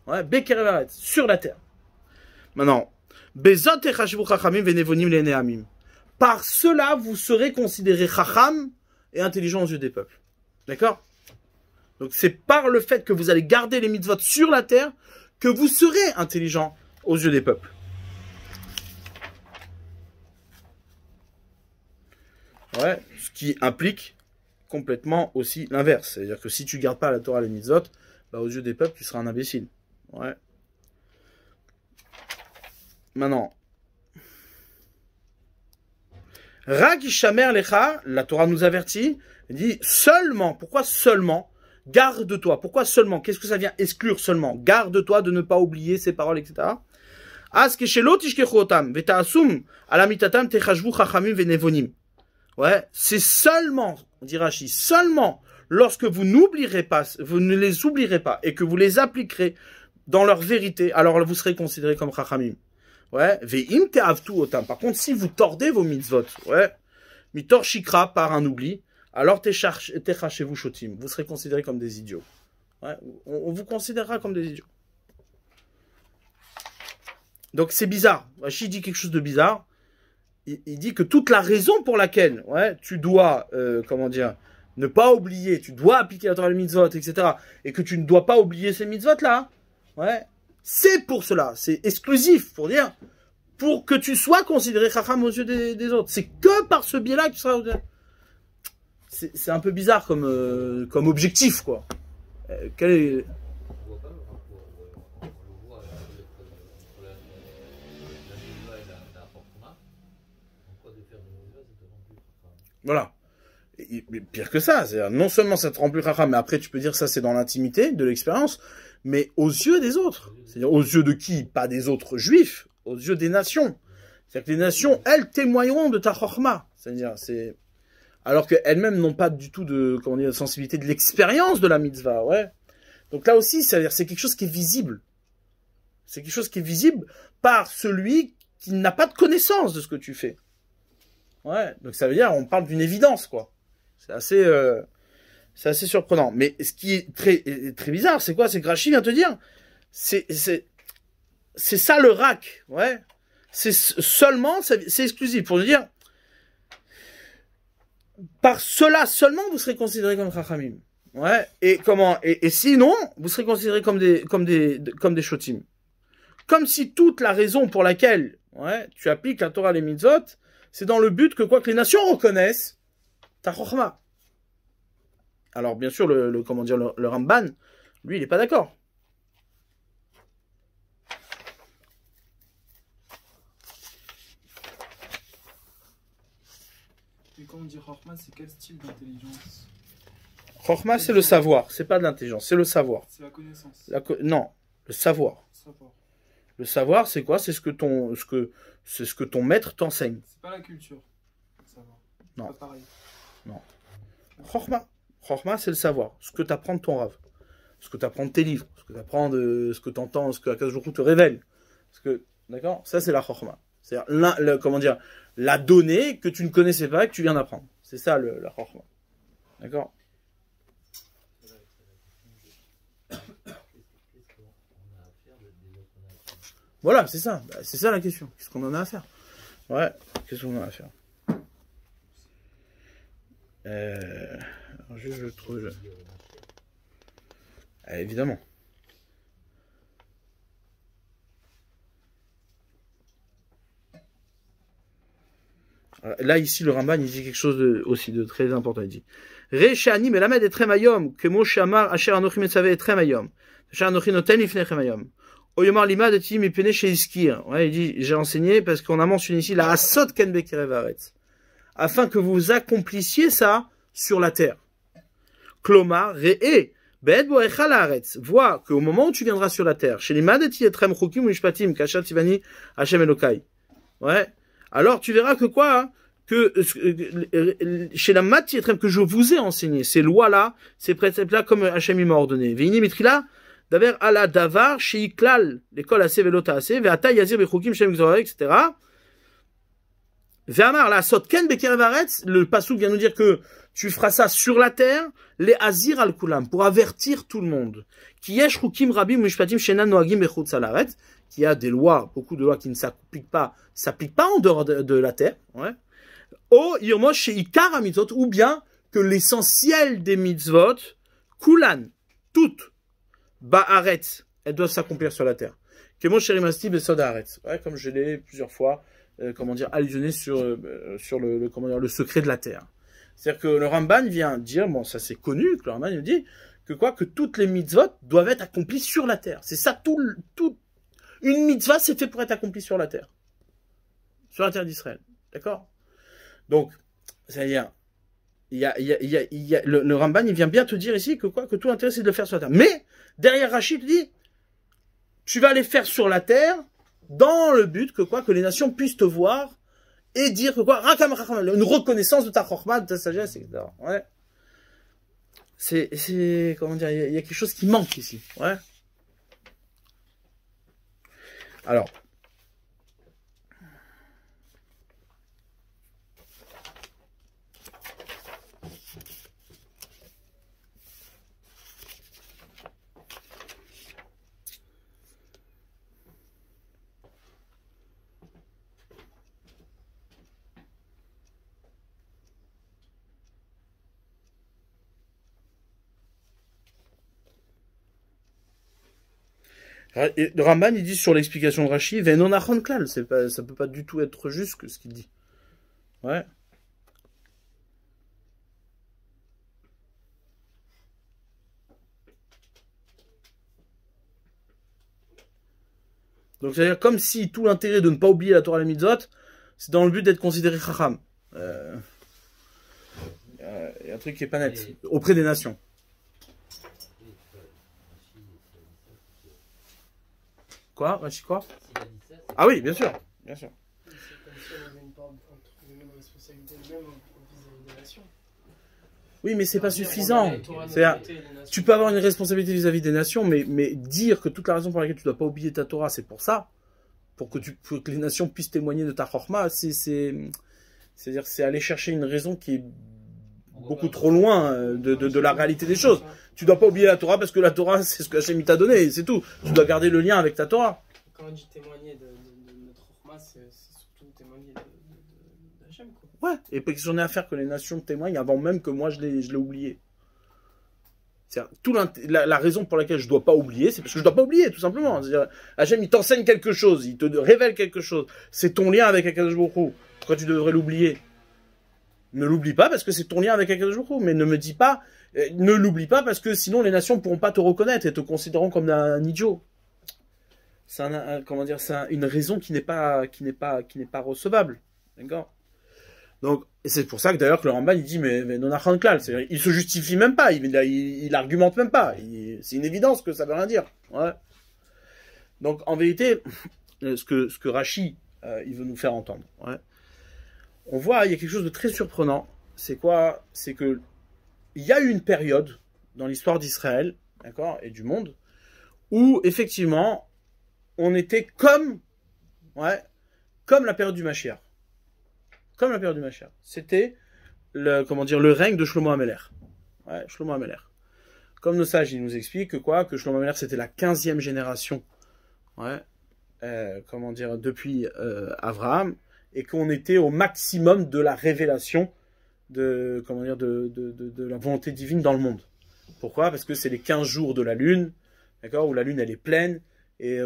Speaker 1: Ouais, Bekerevaret, sur la terre. Maintenant, Bezot echashvu chachamim venevonim leneamim. par cela, vous serez considéré chacham et intelligent aux yeux des peuples. D'accord? Donc c'est par le fait que vous allez garder les mitzvot sur la terre que vous serez intelligent aux yeux des peuples. Ouais, ce qui implique complètement aussi l'inverse. C'est-à-dire que si tu gardes pas la Torah et les mitzvot, bah, aux yeux des peuples, tu seras un imbécile. Ouais. Maintenant, Rak Ishamer Lecha, la Torah nous avertit, elle dit seulement, pourquoi seulement? Garde-toi. Pourquoi seulement? Qu'est-ce que ça vient exclure seulement? Garde-toi de ne pas oublier ces paroles, etc. Ouais, c'est seulement, on dit Rashi, seulement lorsque vous n'oublierez pas, vous ne les oublierez pas et que vous les appliquerez dans leur vérité, alors vous serez considérés comme chachamim. Ouais, ve'im te'avtu otam. Par contre, si vous tordez vos mitzvot, ouais, mitor shikra par un oubli, alors techachez-vous shotim. Vous serez considérés comme des idiots. Ouais, on vous considérera comme des idiots. Donc c'est bizarre. Rashi dit quelque chose de bizarre. Il dit que toute la raison pour laquelle, ouais, tu dois, comment dire, ne pas oublier, tu dois appliquer la Torah et les mitzvot, etc., et que tu ne dois pas oublier ces mitzvot là, ouais, c'est pour cela, c'est exclusif pour dire, pour que tu sois considéré chacham aux yeux des autres. C'est que par ce biais-là que tu seras. C'est un peu bizarre comme objectif, quoi. Quel est... Voilà. Et pire que ça, c'est-à-dire non seulement ça te rend plus chacham, mais après tu peux dire ça c'est dans l'intimité de l'expérience, mais aux yeux des autres. C'est-à-dire aux yeux de qui? Pas des autres juifs, aux yeux des nations. C'est-à-dire que les nations, elles témoigneront de ta chorma. C'est-à-dire, c'est... Alors qu'elles-mêmes n'ont pas du tout de, comment dire, de sensibilité de l'expérience de la mitzvah, ouais. Donc là aussi, c'est-à-dire, c'est quelque chose qui est visible. C'est quelque chose qui est visible par celui qui n'a pas de connaissance de ce que tu fais. Ouais. Donc ça veut dire, on parle d'une évidence, quoi. C'est assez surprenant. Mais ce qui est très bizarre, c'est quoi? C'est que Rashi vient te dire, c'est ça le rak, ouais. C'est seulement, c'est exclusif pour dire, par cela seulement vous serez considérés comme chachamim, ouais. Et comment? Et sinon, vous serez considérés comme des shotim. Comme si toute la raison pour laquelle, ouais, tu appliques la Torah et les mitzvot, c'est dans le but que quoi que les nations reconnaissent ta chorma. Alors bien sûr, comment dire, le Ramban, lui, il est pas d'accord.
Speaker 2: Et quand on dit chorma, c'est quel style d'intelligence?
Speaker 1: Chorma, c'est le savoir, c'est pas de l'intelligence, c'est le savoir.
Speaker 2: C'est la connaissance.
Speaker 1: Non, le savoir. Le savoir, c'est quoi? C'est ce que ton maître t'enseigne.
Speaker 2: C'est pas la culture. Le savoir.
Speaker 1: Non.
Speaker 2: Pas pareil.
Speaker 1: Non. Chorma, c'est le savoir. Ce que tu apprends de ton rave. Ce que tu apprends de tes livres. Ce que tu apprends de ce que tu entends, ce que Akadosh Baruch Hu te révèle. D'accord? Ça, c'est la chorma. C'est-à-dire, comment dire, la donnée que tu ne connaissais pas et que tu viens d'apprendre. C'est ça, la chorma. D'accord? Voilà, c'est ça. C'est ça la question. Qu'est-ce qu'on en a à faire? Ouais, qu'est-ce qu'on en a à faire? Alors je trouve. Évidemment. Alors, là, ici, le Ramban, il dit quelque chose aussi de très important. Il dit Reshani melamed etrem hayom, kemo shamar asher anochi metzave etrem hayom, asher anochi noten lifnechem hayom. Oyomar limad eti mipene sheiskir. Ouais, il dit j'ai enseigné parce qu'on a mentionné ici la asot ken bekerev haaretz, afin que vous accomplissiez ça sur la terre. Klomar re'e be'ed bo'echal haaretz, vois qu'au moment où tu viendras sur la terre, chez limad eti etrem chukim u'mishpatim kashat tivani Hashem Elokai. Ouais. Alors tu verras que quoi, hein, que chez la mat que je vous ai enseigné ces lois-là, ces préceptes-là, comme Hachem m'a ordonné. Veini mitrila d'aver ala davar sheiklal l'école assez velota assez ve'ata yazir bechukim shem gzorah, etc. Ve'amar la sot ken bekerev haaretz, le pasuk vient nous dire que tu feras ça sur la terre, les azir al kulam, pour avertir tout le monde. Ki yesh chukim rabim mishpatim shenan noagim bechutz haaretz, qu'il y a des lois, beaucoup de lois qui ne s'appliquent pas en dehors de la terre, ouais. O Yirmosh Sheikar HaMitzvot, ou bien que l'essentiel des mitzvot, Kulan, toutes, Ba'aretz, elles doivent s'accomplir sur la terre. Kemo Sherimasti Besod Haaretz. Ouais, comme je l'ai plusieurs fois, allusionné sur le secret de la terre. C'est-à-dire que le Ramban vient dire, bon, ça c'est connu, que le Ramban dit que toutes les mitzvot doivent être accomplies sur la terre. C'est ça, une mitzvah, c'est fait pour être accomplie sur la terre. Sur la terre d'Israël. D'accord? Donc, c'est-à-dire, le Ramban, il vient bien te dire ici que tout l'intérêt, c'est de le faire sur la terre. Mais, derrière Rachid, il dit, tu vas les faire sur la terre, dans le but que les nations puissent te voir, et dire que une reconnaissance de ta chorma, de ta sagesse, etc. Ouais. Comment dire, il y a quelque chose qui manque ici. Ouais. Alors. Et le Ramban, il dit sur l'explication de Rashi, Venon Achon Klal, ça peut pas du tout être juste que ce qu'il dit. Ouais. Donc c'est-à-dire comme si tout l'intérêt de ne pas oublier la Torah et la Mitzvot, c'est dans le but d'être considéré Chacham. Il y a un truc qui est pas net, auprès des nations. Quoi? Rachi quoi? Ah oui, bien sûr. Bien sûr.
Speaker 3: C'est comme si on avait une part de responsabilité même vis-à-vis des nations.
Speaker 1: Oui, mais c'est pas suffisant. Tu peux avoir une responsabilité vis-à-vis des nations, mais dire que toute la raison pour laquelle tu dois pas oublier ta Torah, c'est pour ça, pour que les nations puissent témoigner de ta chorma, c'est-à-dire c'est aller chercher une raison qui est beaucoup trop loin de la réalité des choses. Tu dois pas oublier la Torah parce que la Torah, c'est ce que Hachem t'a donné, c'est tout. Tu dois garder le lien avec ta Torah.
Speaker 3: Quand on dit témoigner de notre chorma, c'est surtout témoigner d'Hachem, quoi.
Speaker 1: Ouais, et puis j'en ai à faire que les nations témoignent avant même que moi je l'ai oublié. La raison pour laquelle je dois pas oublier, c'est parce que je dois pas oublier, tout simplement. C'est-à-dire, Hachem, il t'enseigne quelque chose, il te révèle quelque chose. C'est ton lien avec Akadosh Baruch Hu. Pourquoi tu devrais l'oublier? Ne l'oublie pas parce que c'est ton lien avec Akadosh Baruch Hu, mais ne me dis pas, ne l'oublie pas parce que sinon les nations pourront pas te reconnaître et te considéreront comme un idiot. C'est une raison qui n'est pas recevable. D'accord? Donc, c'est pour ça que d'ailleurs que le Ramban il dit mais non achon klal, c'est-à-dire il se justifie même pas, il argumente même pas, c'est une évidence que ça veut rien dire. Ouais. Donc en vérité, ce que Rashi il veut nous faire entendre, ouais. On voit il y a quelque chose de très surprenant. C'est quoi? C'est que il y a eu une période dans l'histoire d'Israël, d'accord, et du monde, où effectivement on était comme la période du Mashiach. Comme la période du Mashiach. C'était le règne de Shlomo HaMelech. Ouais, Shlomo HaMelech. Comme nos sages, ils nous expliquent que Shlomo HaMelech c'était la 15e génération. Ouais. Depuis Abraham, et qu'on était au maximum de la révélation de la volonté divine dans le monde. Pourquoi? Parce que c'est les 15 jours de la lune, d'accord, où la lune elle est pleine, et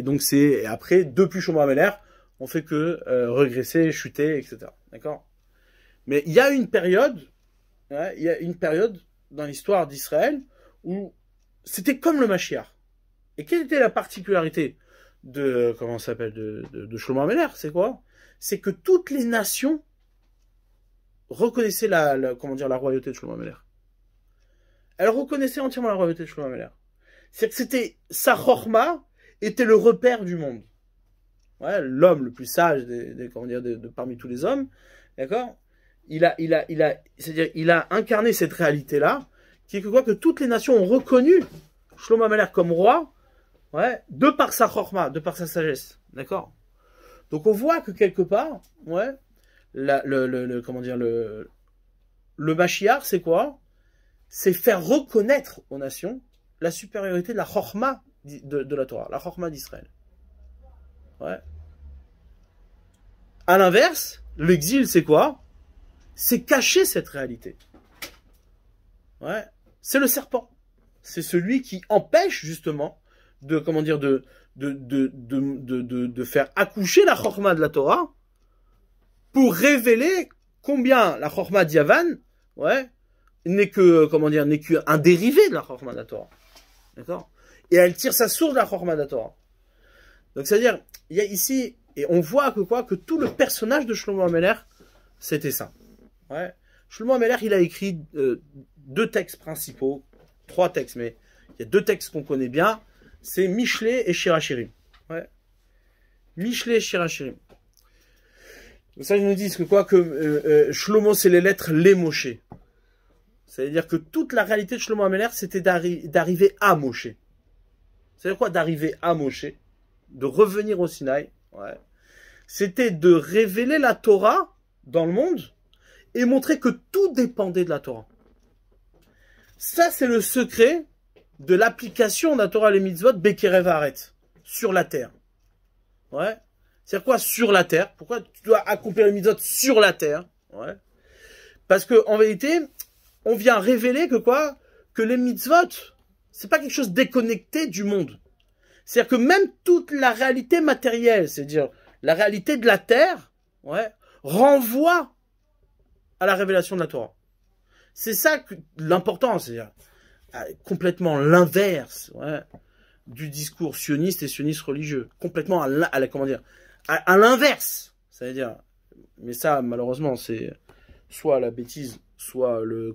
Speaker 1: donc et après, depuis Shlomo HaMelech, on fait que regresser, chuter, etc. D'accord? Mais il y a une période dans l'histoire d'Israël où c'était comme le Mashiach. Et quelle était la particularité de Shlomo HaMelech? C'est quoi? C'est que toutes les nations reconnaissaient la royauté de Shlomo HaMelech. Elles reconnaissaient entièrement la royauté de Shlomo HaMelech. C'est que c'était sa chorma était le repère du monde. Ouais, l'homme le plus sage de parmi tous les hommes, d'accord? Il a incarné cette réalité-là, qui est que toutes les nations ont reconnu Shlomo HaMelech comme roi, ouais, de par sa chorma, de par sa sagesse, d'accord? Donc on voit que quelque part, ouais, le Mashiach, c'est quoi? C'est faire reconnaître aux nations la supériorité de la chorma de la Torah, la chorma d'Israël. Ouais. À l'inverse, l'exil, c'est quoi? c'est cacher cette réalité. Ouais, c'est le serpent. C'est celui qui empêche justement de, comment dire, de faire accoucher la chorma de la Torah pour révéler combien la chorma d'Yavan, ouais, n'est que, comment dire, n'est qu'un dérivé de la chorma de la Torah. D'accord? Et elle tire sa source de la chorma de la Torah. Donc, c'est-à-dire, il y a ici, et on voit que quoi, que tout le personnage de Shlomo HaMelech, c'était ça. Ouais. Shlomo HaMelech, il a écrit 2 textes principaux, 3 textes, mais il y a 2 textes qu'on connaît bien, c'est Mishlei et Shir HaShirim. Ouais. Mishlei et Shir HaShirim. Donc ça, ils nous disent que quoi, que Shlomo, c'est les lettres les Moshe. C'est-à-dire que toute la réalité de Shlomo HaMelech, c'était d'arriver à Moshe. C'est-à-dire quoi, d'arriver à Moshe, de revenir au Sinaï, ouais. C'était de révéler la Torah dans le monde et montrer que tout dépendait de la Torah. Ça, c'est le secret de l'application de la Torah et les mitzvot Bekerev Haaretz, sur la terre. Ouais. C'est quoi sur la terre? Pourquoi tu dois accomplir les mitzvot sur la terre? Ouais. Parce que en vérité, on vient révéler que quoi? Que les mitzvot, c'est pas quelque chose déconnecté du monde. C'est-à-dire que même toute la réalité matérielle, c'est-à-dire la réalité de la terre, ouais, renvoie à la révélation de la Torah. C'est ça que l'important, c'est-à-dire complètement l'inverse, ouais, du discours sioniste et sioniste religieux, complètement à l'inverse, c'est-à-dire, mais ça malheureusement c'est soit la bêtise, soit le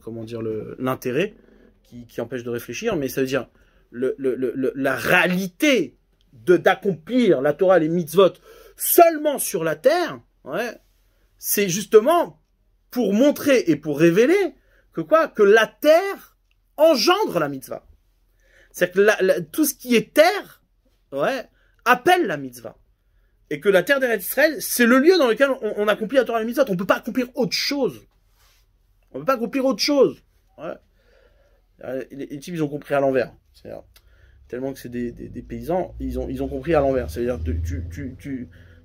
Speaker 1: l'intérêt qui empêche de réfléchir, mais ça veut dire la réalité d'accomplir la Torah et les mitzvot seulement sur la terre, ouais, c'est justement pour montrer et pour révéler que quoi, que la terre engendre la mitzvah. C'est que tout ce qui est terre, ouais, appelle la mitzvah. Et que la terre d'Eretz Israël, c'est le lieu dans lequel on accomplit la Torah et la mitzvah. On ne peut pas accomplir autre chose. On ne peut pas accomplir autre chose. Ouais. Les types, ils ont compris à l'envers. C'est-à-dire, tellement que c'est des paysans, ils ont compris à l'envers. C'est-à-dire,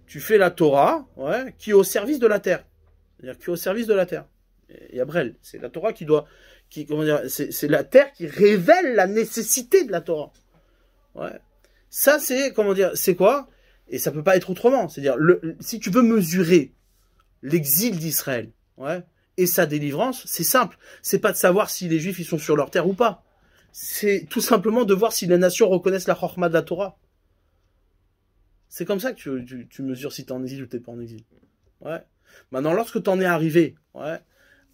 Speaker 1: tu fais la Torah, ouais, qui est au service de la terre. C'est-à-dire, qui est au service de la terre. Et Abrel, c'est la Torah comment dire, c'est la terre qui révèle la nécessité de la Torah. Ouais. Ça, c'est, comment dire, c'est quoi? Et ça peut pas être autrement. C'est-à-dire, si tu veux mesurer l'exil d'Israël, ouais, et sa délivrance, c'est simple. C'est pas de savoir si les Juifs, ils sont sur leur terre ou pas. C'est tout simplement de voir si les nations reconnaissent la chorma de la Torah. C'est comme ça que tu mesures si tu es en exil ou t'es pas en exil. Ouais. Maintenant, lorsque tu en es arrivé, ouais,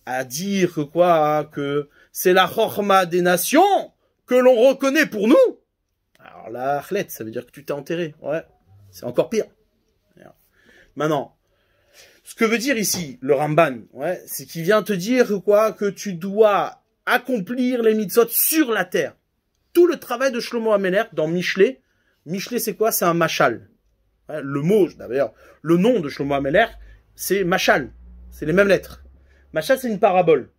Speaker 1: à dire que quoi, que c'est la chorma des nations que l'on reconnaît pour nous, alors là, achlet, ça veut dire que tu t'es enterré. Ouais. C'est encore pire. Maintenant, ce que veut dire ici le Ramban, ouais, c'est qu'il vient te dire que quoi, que tu dois accomplir les mitzvot sur la terre. Tout le travail de Shlomo HaMelech dans Mishlei. Mishlei, c'est quoi? C'est un machal. Ouais, le mot, d'ailleurs, le nom de Shlomo HaMelech, c'est machal. C'est les mêmes lettres. Machal, c'est une parabole.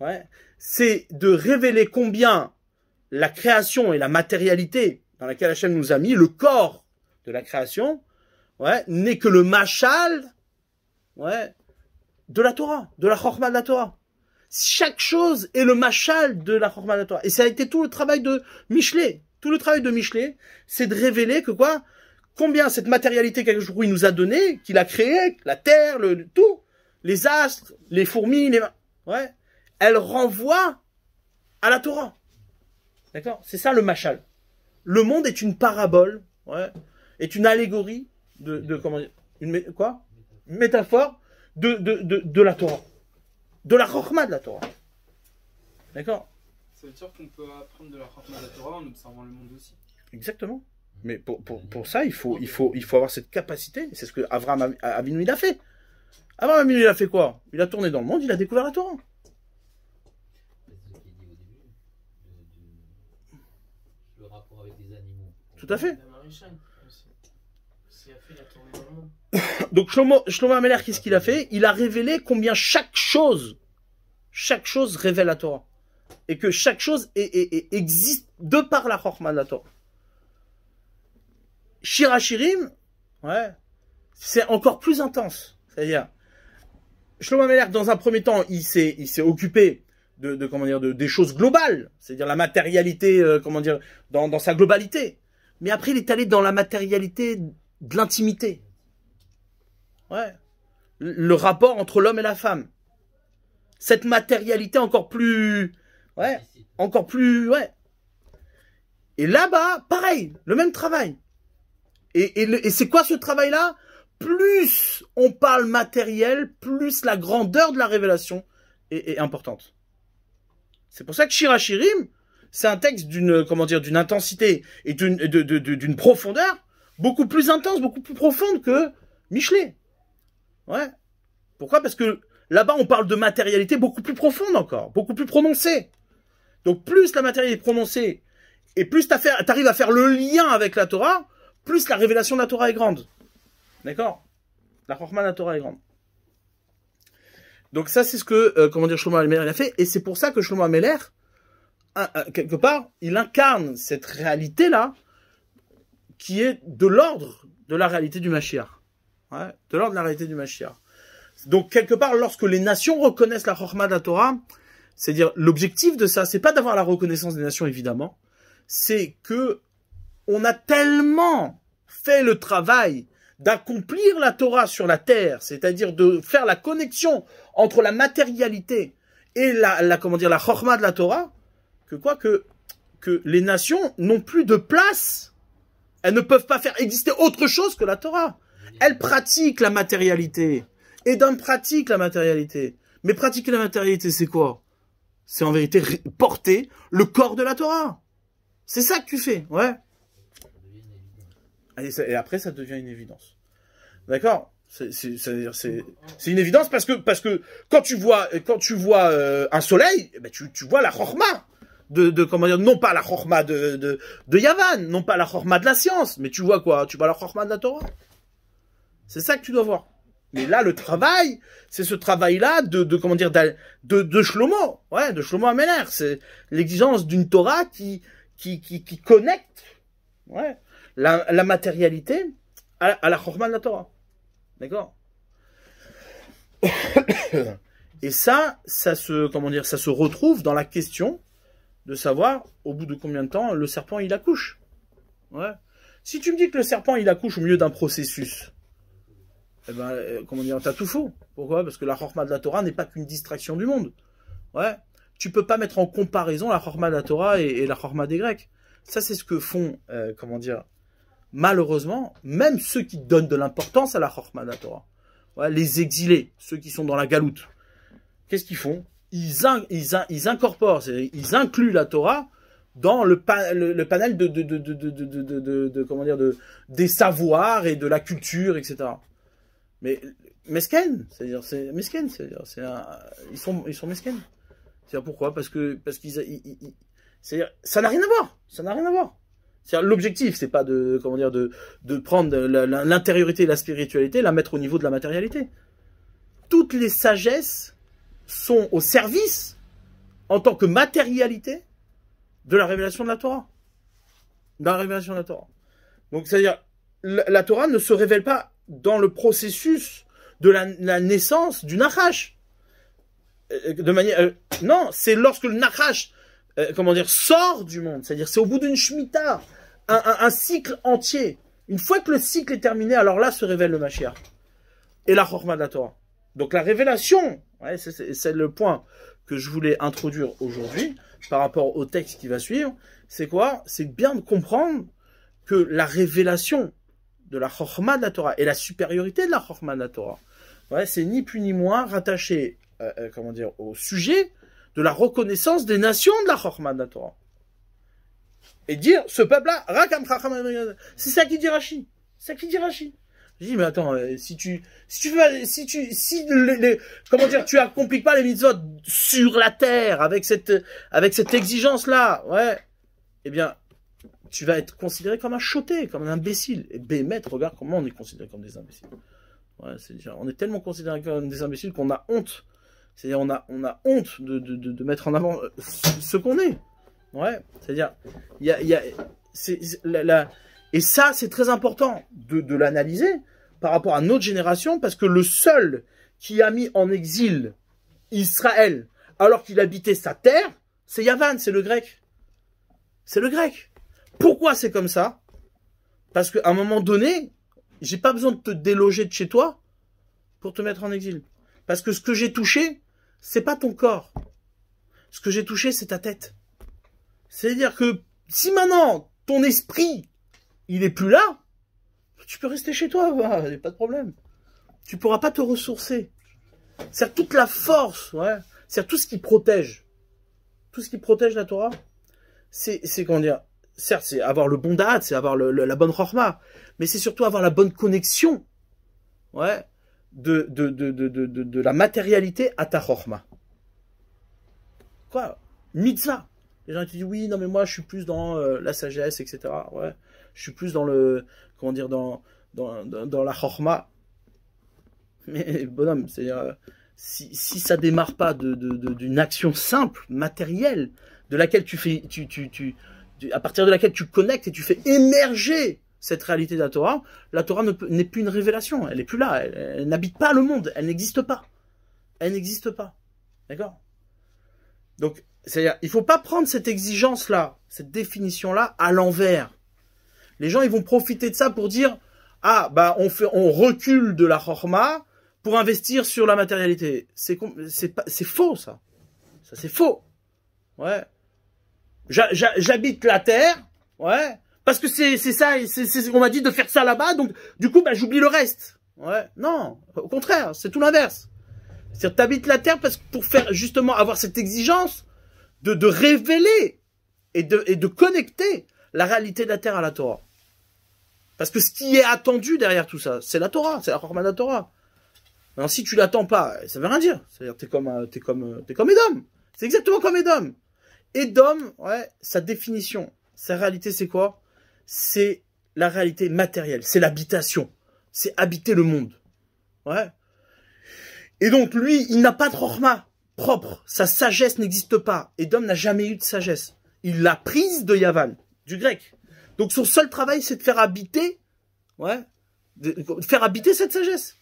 Speaker 1: Ouais. C'est de révéler combien la création et la matérialité dans laquelle Hachem nous a mis, le corps de la création, ouais, n'est que le machal, ouais, de la Torah, de la chorma de la Torah. Chaque chose est le machal de la chorma de la Torah. Et ça a été tout le travail de Mishlei. Tout le travail de Mishlei, c'est de révéler que quoi, combien cette matérialité qu'Akadosh Baruch Hu nous a donnée, qu'il a créée, la terre, tout, les astres, les fourmis, ouais, elle renvoie à la Torah. D'accord? C'est ça le machal. Le monde est une parabole, ouais, est une allégorie comment dire, une métaphore de la Torah. De la chorma de la Torah. D'accord?
Speaker 2: Ça veut dire qu'on peut apprendre de la chorma de la Torah en observant le monde aussi.
Speaker 1: Exactement. Mais pour ça, il faut avoir cette capacité. C'est ce que Avraham Avinu il a fait. Avraham Avinu il a fait quoi? Il a tourné dans le monde, il a découvert la Torah.
Speaker 4: Le rapport avec les animaux.
Speaker 1: Tout à fait.
Speaker 3: A fait la tournée dans le monde.
Speaker 1: Donc Shlomo HaMelech, qu'est-ce qu'il a fait? Il a révélé combien chaque chose révèle la Torah. Et que chaque chose existe de par la chorma de la Torah. Shir HaShirim, ouais, c'est encore plus intense. C'est-à-dire, Shlomo Ameler, dans un premier temps, il s'est occupé comment dire, des choses globales, c'est-à-dire la matérialité, comment dire, dans sa globalité. Mais après, il est allé dans la matérialité de l'intimité. Ouais. Le rapport entre l'homme et la femme. Cette matérialité encore plus, ouais, ouais. Et là-bas, pareil, le même travail. Et c'est quoi ce travail-là? Plus on parle matériel, plus la grandeur de la révélation est importante. C'est pour ça que Shir HaShirim, c'est un texte d'une, comment dire, d'une intensité et d'une profondeur beaucoup plus intense, beaucoup plus profonde que Michelet. Ouais. Pourquoi? Parce que là-bas, on parle de matérialité beaucoup plus profonde encore, beaucoup plus prononcée. Donc, plus la matérialité est prononcée et plus t'arrives à faire le lien avec la Torah, plus la révélation de la Torah est grande. D'accord? La Chokhma de la Torah est grande. Donc ça, c'est ce que, comment dire, Shlomo Ameler a fait. Et c'est pour ça que Shlomo Ameler, quelque part, il incarne cette réalité-là qui est de l'ordre de la réalité du Mashiach. Ouais, de l'ordre de la réalité du Mashiach. Donc, quelque part, lorsque les nations reconnaissent la Chokhma de la Torah, c'est-à-dire, l'objectif de ça, c'est pas d'avoir la reconnaissance des nations, évidemment, c'est que on a tellement fait le travail d'accomplir la Torah sur la terre, c'est-à-dire de faire la connexion entre la matérialité et comment dire, la Chokhma de la Torah, que les nations n'ont plus de place. Elles ne peuvent pas faire exister autre chose que la Torah. Elles pratiquent la matérialité. Edom pratique la matérialité. Mais pratiquer la matérialité, c'est quoi? C'est en vérité porter le corps de la Torah. C'est ça que tu fais, ouais. Et après, ça devient une évidence. D'accord? C'est une évidence parce que quand tu vois un soleil, eh ben tu vois la Chokhma comment dire, non pas la Chokhma de Yavan, non pas la Chokhma de la science, mais tu vois quoi? Tu vois la Chokhma de la Torah. C'est ça que tu dois voir. Mais là, le travail, c'est ce travail-là comment dire, de Shlomo, ouais, de Shlomo Ameler. C'est l'exigence d'une Torah qui connecte, ouais, la matérialité à la Chokhma de la Torah. D'accord? Et ça se retrouve dans la question de savoir, au bout de combien de temps, le serpent, il accouche. Ouais. Si tu me dis que le serpent, il accouche au milieu d'un processus, eh ben, comment dire, t'as tout faux. Pourquoi? Parce que la Chokhma de la Torah n'est pas qu'une distraction du monde. Ouais. Tu peux pas mettre en comparaison la Chokhma de la Torah et la Chokhma des Grecs. Ça, c'est ce que font, comment dire, malheureusement, même ceux qui donnent de l'importance à la Chokhma de la Torah. Ouais, les exilés, ceux qui sont dans la galoute. Qu'est-ce qu'ils font? Ils incorporent, ils incluent la Torah dans le panel comment dire, des savoirs et de la culture, etc. Mais mesken, c'est-à-dire ils sont mesken. C'est-à-dire pourquoi? Parce qu'ils c'est-à-dire ça n'a rien à voir, ça n'a rien à voir. C'est-à-dire l'objectif, c'est pas de comment dire de prendre l'intériorité et la spiritualité, la mettre au niveau de la matérialité. Toutes les sagesses sont au service, en tant que matérialité, de la révélation de la Torah. Dans la révélation de la Torah. Donc, c'est-à-dire, la Torah ne se révèle pas dans le processus de la naissance du Nachash. De manière, non, c'est lorsque le Nachash, comment dire, sort du monde. C'est-à-dire, c'est au bout d'une Shemitah, un cycle entier. Une fois que le cycle est terminé, alors là se révèle le Mashiach. Et la Chokhma de la Torah. Donc la révélation, ouais, c'est le point que je voulais introduire aujourd'hui par rapport au texte qui va suivre. C'est quoi? C'est bien de comprendre que la révélation de la Chokhma de la Torah et la supériorité de la Chokhma de la Torah, ouais, c'est ni plus ni moins rattaché, comment dire, au sujet de la reconnaissance des nations de la Chokhma de la Torah. Et dire, ce peuple-là, Rakam Chacham, c'est ça qui dit Rashi. C'est ça qui dit Rashi. Je dis, mais attends, comment dire, tu accomplis pas les mitzvot sur la terre avec cette exigence-là, ouais, eh bien, tu vas être considéré comme un choté, comme un imbécile. Et Bémet, regarde comment on est considéré comme des imbéciles. Ouais, c'est-à-dire, on est tellement considéré comme des imbéciles qu'on a honte. C'est-à-dire, on a honte de mettre en avant ce qu'on est. Ouais, c'est-à-dire, et ça, c'est très important de l'analyser par rapport à notre génération, parce que le seul qui a mis en exil Israël alors qu'il habitait sa terre, c'est Yavan, c'est le grec. C'est le grec. Pourquoi c'est comme ça? Parce qu'à un moment donné, j'ai pas besoin de te déloger de chez toi pour te mettre en exil. Parce que ce que j'ai touché, c'est pas ton corps. Ce que j'ai touché, c'est ta tête. C'est-à-dire que si maintenant ton esprit, il est plus là, tu peux rester chez toi, il n'y a pas de problème. Tu pourras pas te ressourcer. C'est toute la force, ouais. C'est tout ce qui protège. Tout ce qui protège la Torah, c'est comment dire, certes, c'est avoir le bon date, c'est avoir la bonne chorma, mais c'est surtout avoir la bonne connexion, ouais, de la matérialité à ta chorma. Quoi? Mitzvah. Les gens te disent, oui, non, mais moi, je suis plus dans la sagesse, etc. Ouais. Je suis plus dans le, comment dire, dans la chorma. Mais, bonhomme, c'est-à-dire, si ça démarre pas d'une action simple, matérielle, de laquelle tu fais, à partir de laquelle tu connectes et tu fais émerger cette réalité de la Torah n'est plus une révélation. Elle n'est plus là. Elle n'habite pas le monde. Elle n'existe pas. Elle n'existe pas. D'accord? Donc, c'est-à-dire, il faut pas prendre cette exigence-là, cette définition-là à l'envers. Les gens, ils vont profiter de ça pour dire, ah, bah, on recule de la chorma pour investir sur la matérialité. C'est faux, ça. Ça, c'est faux. Ouais. J'habite la terre, ouais, parce que c'est ça, on m'a dit de faire ça là-bas, donc, du coup, bah, j'oublie le reste. Ouais. Non. Au contraire, c'est tout l'inverse. C'est-à-dire, t'habites la terre parce que pour faire, justement, avoir cette exigence de révéler et de connecter la réalité de la terre à la Torah. Parce que ce qui est attendu derrière tout ça, c'est la Torah, c'est la chorma de la Torah. Alors, si tu l'attends pas, ça veut rien dire. C'est-à-dire, t'es comme Édom. C'est exactement comme Édom. Édom, ouais, sa définition, sa réalité, c'est quoi? C'est la réalité matérielle, c'est l'habitation. C'est habiter le monde. Ouais. Et donc, lui, il n'a pas de chorma propre. Sa sagesse n'existe pas. Édom n'a jamais eu de sagesse. Il l'a prise de Yavan, du grec. Donc, son seul travail, c'est de faire habiter, ouais, de faire habiter cette sagesse.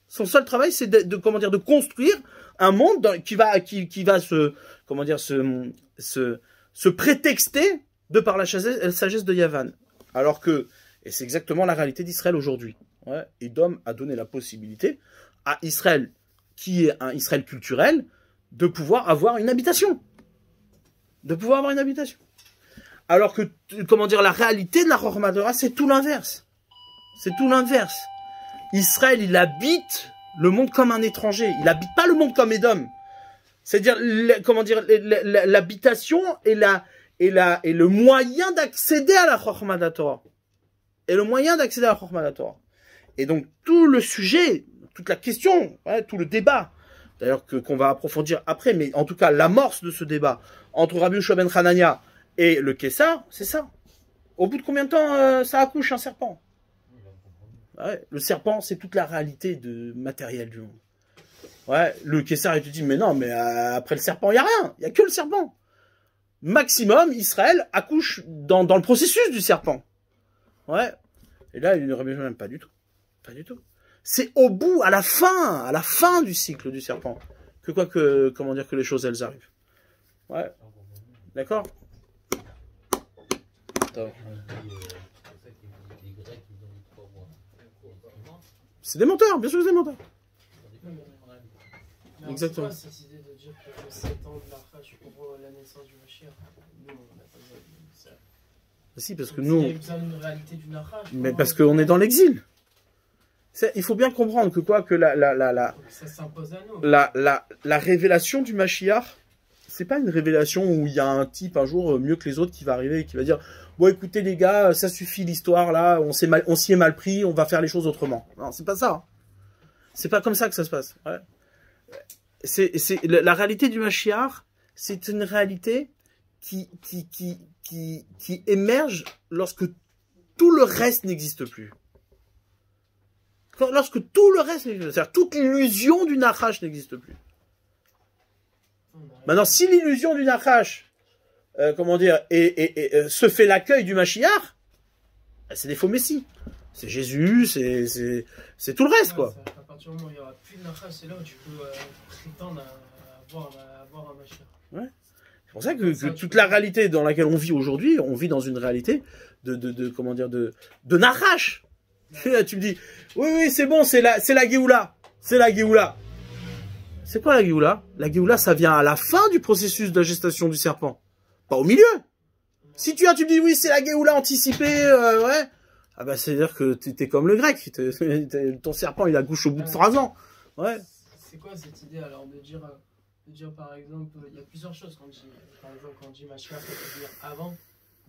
Speaker 1: Son seul travail, c'est comment dire, de construire un monde qui va se, comment dire, se prétexter de par la sagesse de Yavan. Alors que, et c'est exactement la réalité d'Israël aujourd'hui. Ouais, Édom a donné la possibilité à Israël, qui est un Israël culturel, de pouvoir avoir une habitation. De pouvoir avoir une habitation. Alors que, comment dire, la réalité de la chorma Torah, c'est tout l'inverse. C'est tout l'inverse. Israël, il habite le monde comme un étranger. Il habite pas le monde comme Édom. C'est-à-dire, comment dire, l'habitation et le moyen d'accéder à la chorma Torah. Et le moyen d'accéder à la chorma Torah. Et donc, tout le sujet, toute la question, ouais, tout le débat, d'ailleurs qu'on va approfondir après, mais en tout cas, l'amorce de ce débat entre Rabbi Yoshua ben Hanania et le Kessar, c'est ça. Au bout de combien de temps ça accouche un serpent? Ouais, le serpent, c'est toute la réalité matérielle du monde. Ouais, le Kessar, il te dit, mais non, mais après le serpent, il n'y a rien. Il n'y a que le serpent. Maximum, Israël accouche dans le processus du serpent. Ouais. Et là, il ne remet même pas du tout. Pas du tout. C'est au bout, à la fin du cycle du serpent, comment dire, que les choses, elles arrivent. Ouais. D'accord? C'est des menteurs, bien sûr, c'est des menteurs.
Speaker 3: Mais
Speaker 1: exactement.
Speaker 3: C'est quoi cette idée de dire qu'il faut 7 ans de l'arrache pour la naissance du Mashiach? Nous, on n'a pas besoin de ça.
Speaker 1: Si, parce que
Speaker 3: Il
Speaker 1: nous...
Speaker 3: y a besoin d'une réalité d'une arrache.
Speaker 1: Mais parce qu'on est dans l'exil. Il faut bien comprendre que
Speaker 3: ça s'impose à nous.
Speaker 1: la révélation du Mashiach, c'est pas une révélation où il y a un type un jour mieux que les autres qui va arriver et qui va dire bon écoutez les gars, ça suffit l'histoire là, on s'y est mal pris, on va faire les choses autrement. Non, c'est pas ça. Hein. C'est pas comme ça que ça se passe. Ouais. La réalité du Mashiach, c'est une réalité qui émerge lorsque tout le reste n'existe plus. Lorsque tout le reste n'existe plus, c'est-à-dire toute l'illusion du Nachash n'existe plus. Maintenant, si l'illusion du Nachash, comment dire, se fait l'accueil du Mashiach, c'est des faux messies. C'est Jésus, c'est tout le reste, quoi.
Speaker 3: partir du moment où il n'y aura plus de Nachash, c'est là où tu peux prétendre à avoir un Mashiach.
Speaker 1: C'est pour ça que toute la réalité dans laquelle on vit aujourd'hui, on vit dans une réalité comment dire, de Nachash. Tu me dis, oui, c'est bon, c'est la Géoula. C'est la Géoula. C'est quoi la Géoula? La Géoula, ça vient à la fin du processus de la gestation du serpent. Pas au milieu. Si tu me dis, oui, c'est la Géoula anticipée, ouais. Ah bah, c'est-à-dire que t'es comme le grec. Ton serpent, il accouche au bout de 3 ans. Ouais.
Speaker 3: C'est quoi cette idée alors de dire par exemple, il y a plusieurs choses quand on dit, par exemple, quand on dit Mashiach, ça peut dire avant,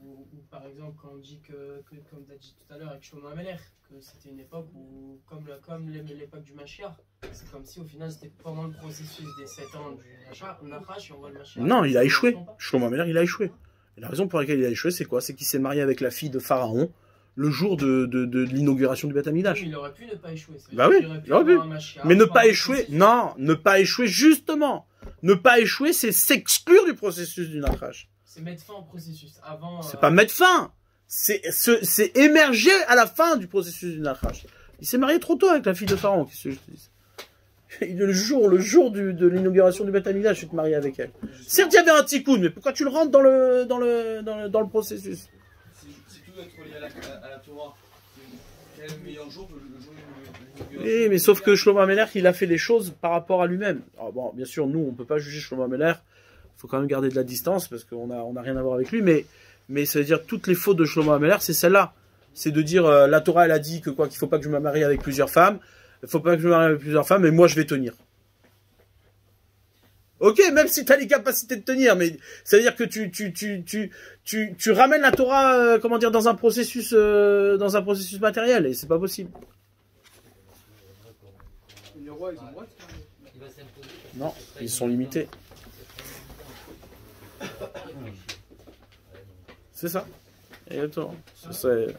Speaker 3: ou par exemple quand on dit que comme tu as dit tout à l'heure avec Shlomo Ameler, que c'était une époque où, comme l'époque du Mashiach, c'est comme si au final c'était pendant le processus des 7 ans du Nachash et on voit le Mashiach.
Speaker 1: Non, il a échoué. Shlomo Ameler, il a échoué. Et la raison pour laquelle il a échoué, c'est quoi? C'est qu'il s'est marié avec la fille de Pharaon le jour de l'inauguration du Beth Amikdash.
Speaker 3: Il aurait pu ne pas échouer.
Speaker 1: Bah oui, il aurait pu. Mais ne pas échouer, non, ne pas échouer, justement. Ne pas échouer, c'est s'exclure du processus du Nachash.
Speaker 3: C'est mettre fin au processus. Avant.
Speaker 1: C'est pas mettre fin. C'est émerger à la fin du processus du Nachash. Il s'est marié trop tôt avec la fille de Pharaon, qu'est-ce que je te dis? Le jour de l'inauguration du Beth Amikdash, je suis marié avec elle. Certes, il y avait un tikkun, mais pourquoi tu le rentres dans le processus?
Speaker 2: Si tout doit être relié à la Torah, quel meilleur jour que le jour de
Speaker 1: l'inauguration? Oui, mais sauf que Shlomo Ameler, il a fait les choses par rapport à lui-même. Alors bon, bien sûr, nous, on peut pas juger Shlomo Ameler. Il faut quand même garder de la distance parce qu'on a rien à voir avec lui. Mais ça veut dire toutes les fautes de Shlomo Ameler, c'est celle-là. C'est de dire la Torah, elle a dit que qu'il faut pas que je me marie avec plusieurs femmes. Il faut pas que je me marie avec plusieurs femmes, mais moi je vais tenir. Ok, même si tu as les capacités de tenir, mais ça veut dire que tu ramènes la Torah, comment dire, dans un processus matériel, et c'est pas possible.
Speaker 2: Les rois, ils ont le droit de...
Speaker 1: Non, ils sont limités. C'est ça. Exactement. C'est